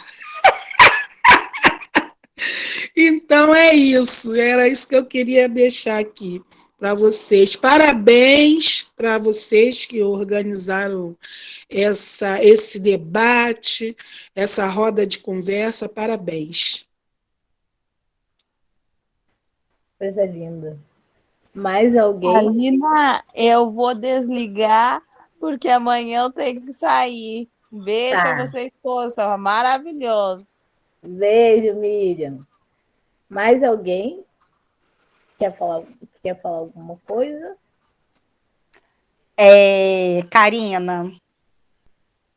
Então é isso, era isso que eu queria deixar aqui para vocês. Parabéns para vocês que organizaram esse debate, essa roda de conversa, parabéns. Coisa linda. Mais alguém? Alina, eu vou desligar, porque amanhã eu tenho que sair. Beijo a vocês todos, estava maravilhoso. Beijo, Miriam. Mais alguém quer falar alguma coisa? Karina.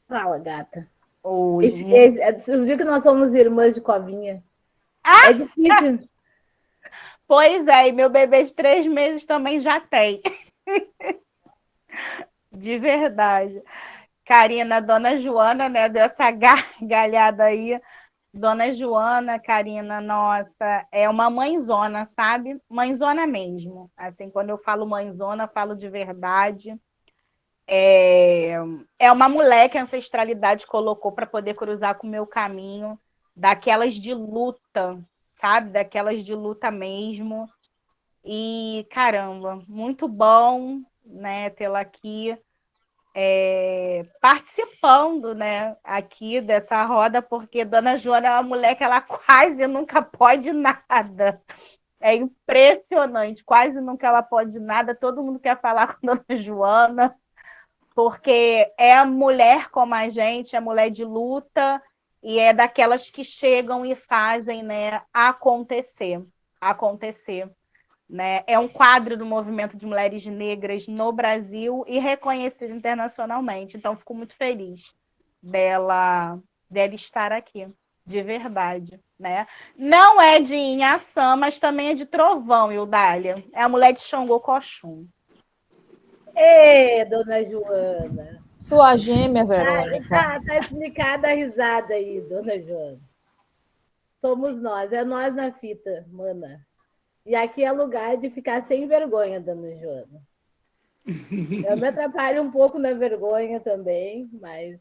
Fala, gata. Oi. Você viu que nós somos irmãs de covinha? É difícil. Pois é, e meu bebê de 3 meses também já tem. De verdade. Karina, a dona Joana, né, deu essa gargalhada aí. Dona Joana, Karina, nossa, é uma mãezona, sabe? Mãezona mesmo. Assim, quando eu falo mãezona, eu falo de verdade. É uma mulher que a ancestralidade colocou para poder cruzar com o meu caminho, daquelas de luta, sabe? Daquelas de luta mesmo. E, caramba, muito bom, né, tê-la aqui participando, né, aqui dessa roda, porque Dona Joana é uma mulher que ela quase nunca pode nada. É impressionante, quase nunca ela pode nada. Todo mundo quer falar com Dona Joana, porque é mulher como a gente, é mulher de luta, e é daquelas que chegam e fazem, né, acontecer. Né? É um quadro do movimento de mulheres negras no Brasil e reconhecido internacionalmente. Então, fico muito feliz dela estar aqui, de verdade. Né? Não é de Inhaçã, mas também é de Trovão, Eudália. É a mulher de Xangô Coxum. Ê, Dona Joana. Sua gêmea, Verônica. Tá explicada a risada aí, Dona Joana. Somos nós, é nós na fita, mana. E aqui é lugar de ficar sem vergonha, Dona Joana. Eu me atrapalho um pouco na vergonha também, mas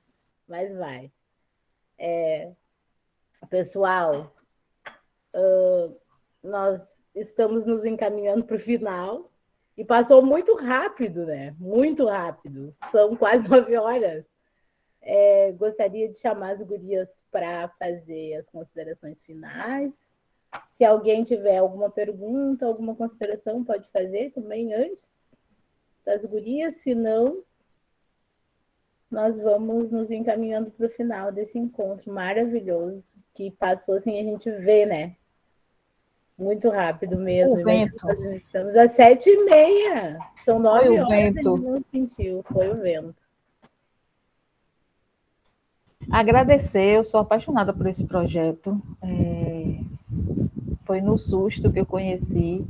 vai. Pessoal, nós estamos nos encaminhando para o final e passou muito rápido, né? Muito rápido. São quase 9 horas. Gostaria de chamar as gurias para fazer as considerações finais. Se alguém tiver alguma pergunta, alguma consideração, pode fazer também antes das gurias. Se não, nós vamos nos encaminhando para o final desse encontro maravilhoso que passou assim, a gente vê, né? Muito rápido mesmo. O vento. Estamos às 7h30. São 9 horas, a gente vento. não sentiu. Foi o vento. Agradecer, eu sou apaixonada por esse projeto. Foi no susto que eu conheci,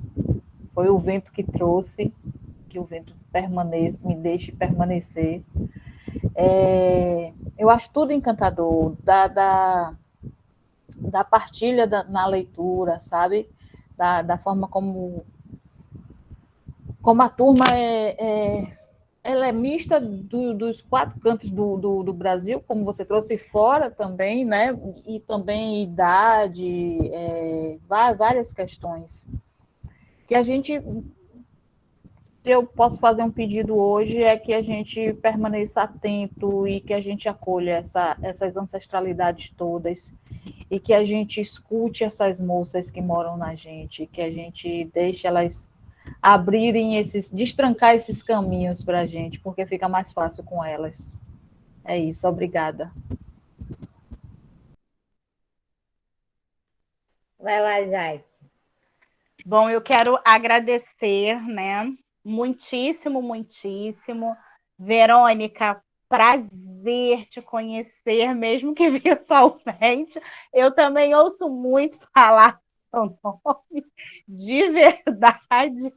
foi o vento que trouxe, que o vento permaneça, me deixe permanecer. Eu acho tudo encantador, da partilha na leitura, sabe? Da forma como a turma ela é mista dos 4 cantos do Brasil, como você trouxe, fora também, né? E também idade, várias questões. Que a gente, se eu posso fazer um pedido hoje, é que a gente permaneça atento e que a gente acolha essas ancestralidades todas e que a gente escute essas moças que moram na gente, que a gente deixe elas abrirem destrancar esses caminhos para a gente, porque fica mais fácil com elas. É isso, obrigada. Vai lá, Jaque. Bom, eu quero agradecer, né? Muitíssimo, muitíssimo. Verônica, prazer te conhecer, mesmo que virtualmente. Eu também ouço muito falar seu nome, de verdade.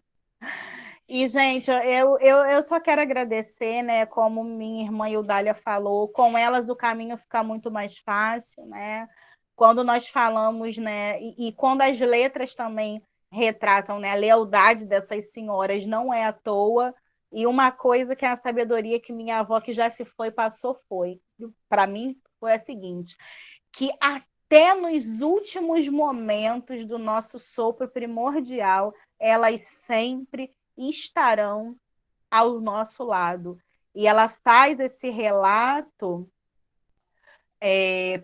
E, gente, eu só quero agradecer, né? Como minha irmã Eudália falou, com elas o caminho fica muito mais fácil, né? Quando nós falamos, né? E quando as letras também retratam, né, a lealdade dessas senhoras, não é à toa. E uma coisa que é a sabedoria que minha avó, que já se foi, passou, foi. Para mim, foi a seguinte, que até nos últimos momentos do nosso sopro primordial, elas sempre estarão ao nosso lado. E ela faz esse relato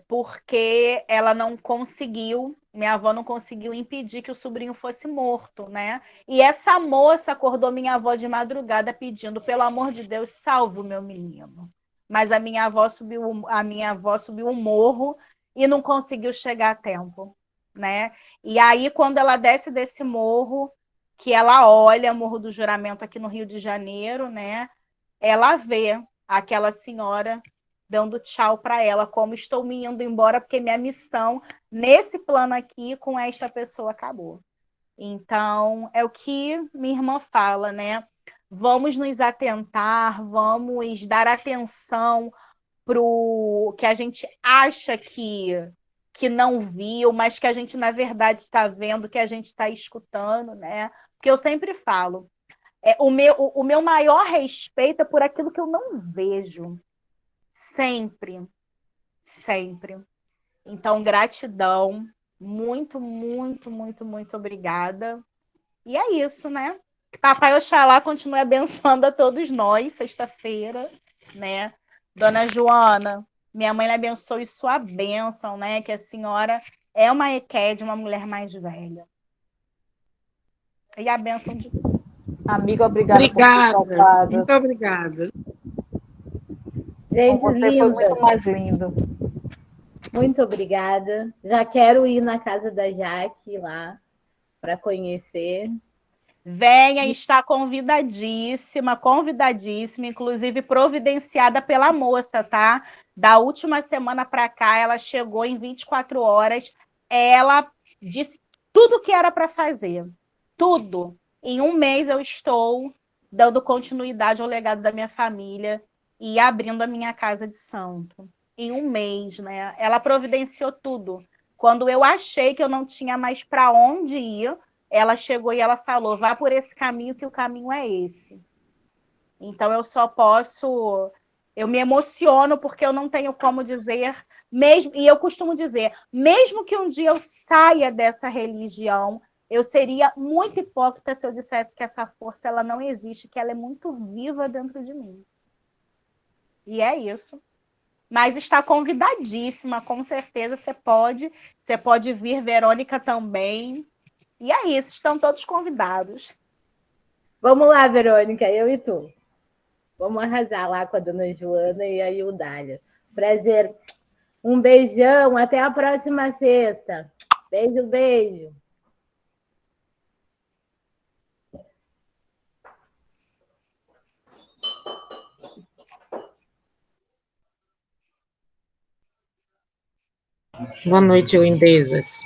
porque ela não conseguiu, minha avó não conseguiu impedir que o sobrinho fosse morto, né? E essa moça acordou minha avó de madrugada pedindo, pelo amor de Deus, salve o meu menino. Mas a minha avó subiu o morro e não conseguiu chegar a tempo, né? E aí, quando ela desce desse morro, que ela olha o Morro do Juramento aqui no Rio de Janeiro, né? Ela vê aquela senhora dando tchau para ela, como estou me indo embora, porque minha missão nesse plano aqui com esta pessoa acabou. Então, é o que minha irmã fala, né? Vamos nos atentar, vamos dar atenção para o que a gente acha que não viu, mas que a gente, na verdade, está vendo, que a gente está escutando, né? Porque eu sempre falo, o meu maior respeito é por aquilo que eu não vejo. Sempre, sempre. Então, gratidão. Muito, muito, muito, muito obrigada. E é isso, né? Que Papai Oxalá continue abençoando a todos nós, sexta-feira, né? Dona Joana, minha mãe lhe abençoe sua bênção, né? Que a senhora é uma EQED, uma mulher mais velha. E a bênção de... Amiga, obrigada. Obrigada. Muito obrigada. Gente, você linda. foi muito mais lindo. Muito obrigada. Já quero ir na casa da Jaque lá para conhecer. Venha, está convidadíssima, convidadíssima, inclusive providenciada pela moça, tá? Da última semana para cá, ela chegou em 24 horas, ela disse tudo que era para fazer, tudo. Em um mês eu estou dando continuidade ao legado da minha família e abrindo a minha casa de santo. Em um mês, né? Ela providenciou tudo. Quando eu achei que eu não tinha mais para onde ir, ela chegou e ela falou, vá por esse caminho, que o caminho é esse. Então eu me emociono porque eu não tenho como dizer, mesmo, e eu costumo dizer, mesmo que um dia eu saia dessa religião, eu seria muito hipócrita se eu dissesse que essa força ela não existe, que ela é muito viva dentro de mim. E é isso. Mas está convidadíssima, com certeza você pode vir, Verônica também. E é isso, estão todos convidados. Vamos lá, Verônica, eu e tu. Vamos arrasar lá com a dona Joana e a Hildália. Prazer. Um beijão, até a próxima sexta. Beijo, beijo. Boa noite, lindezas.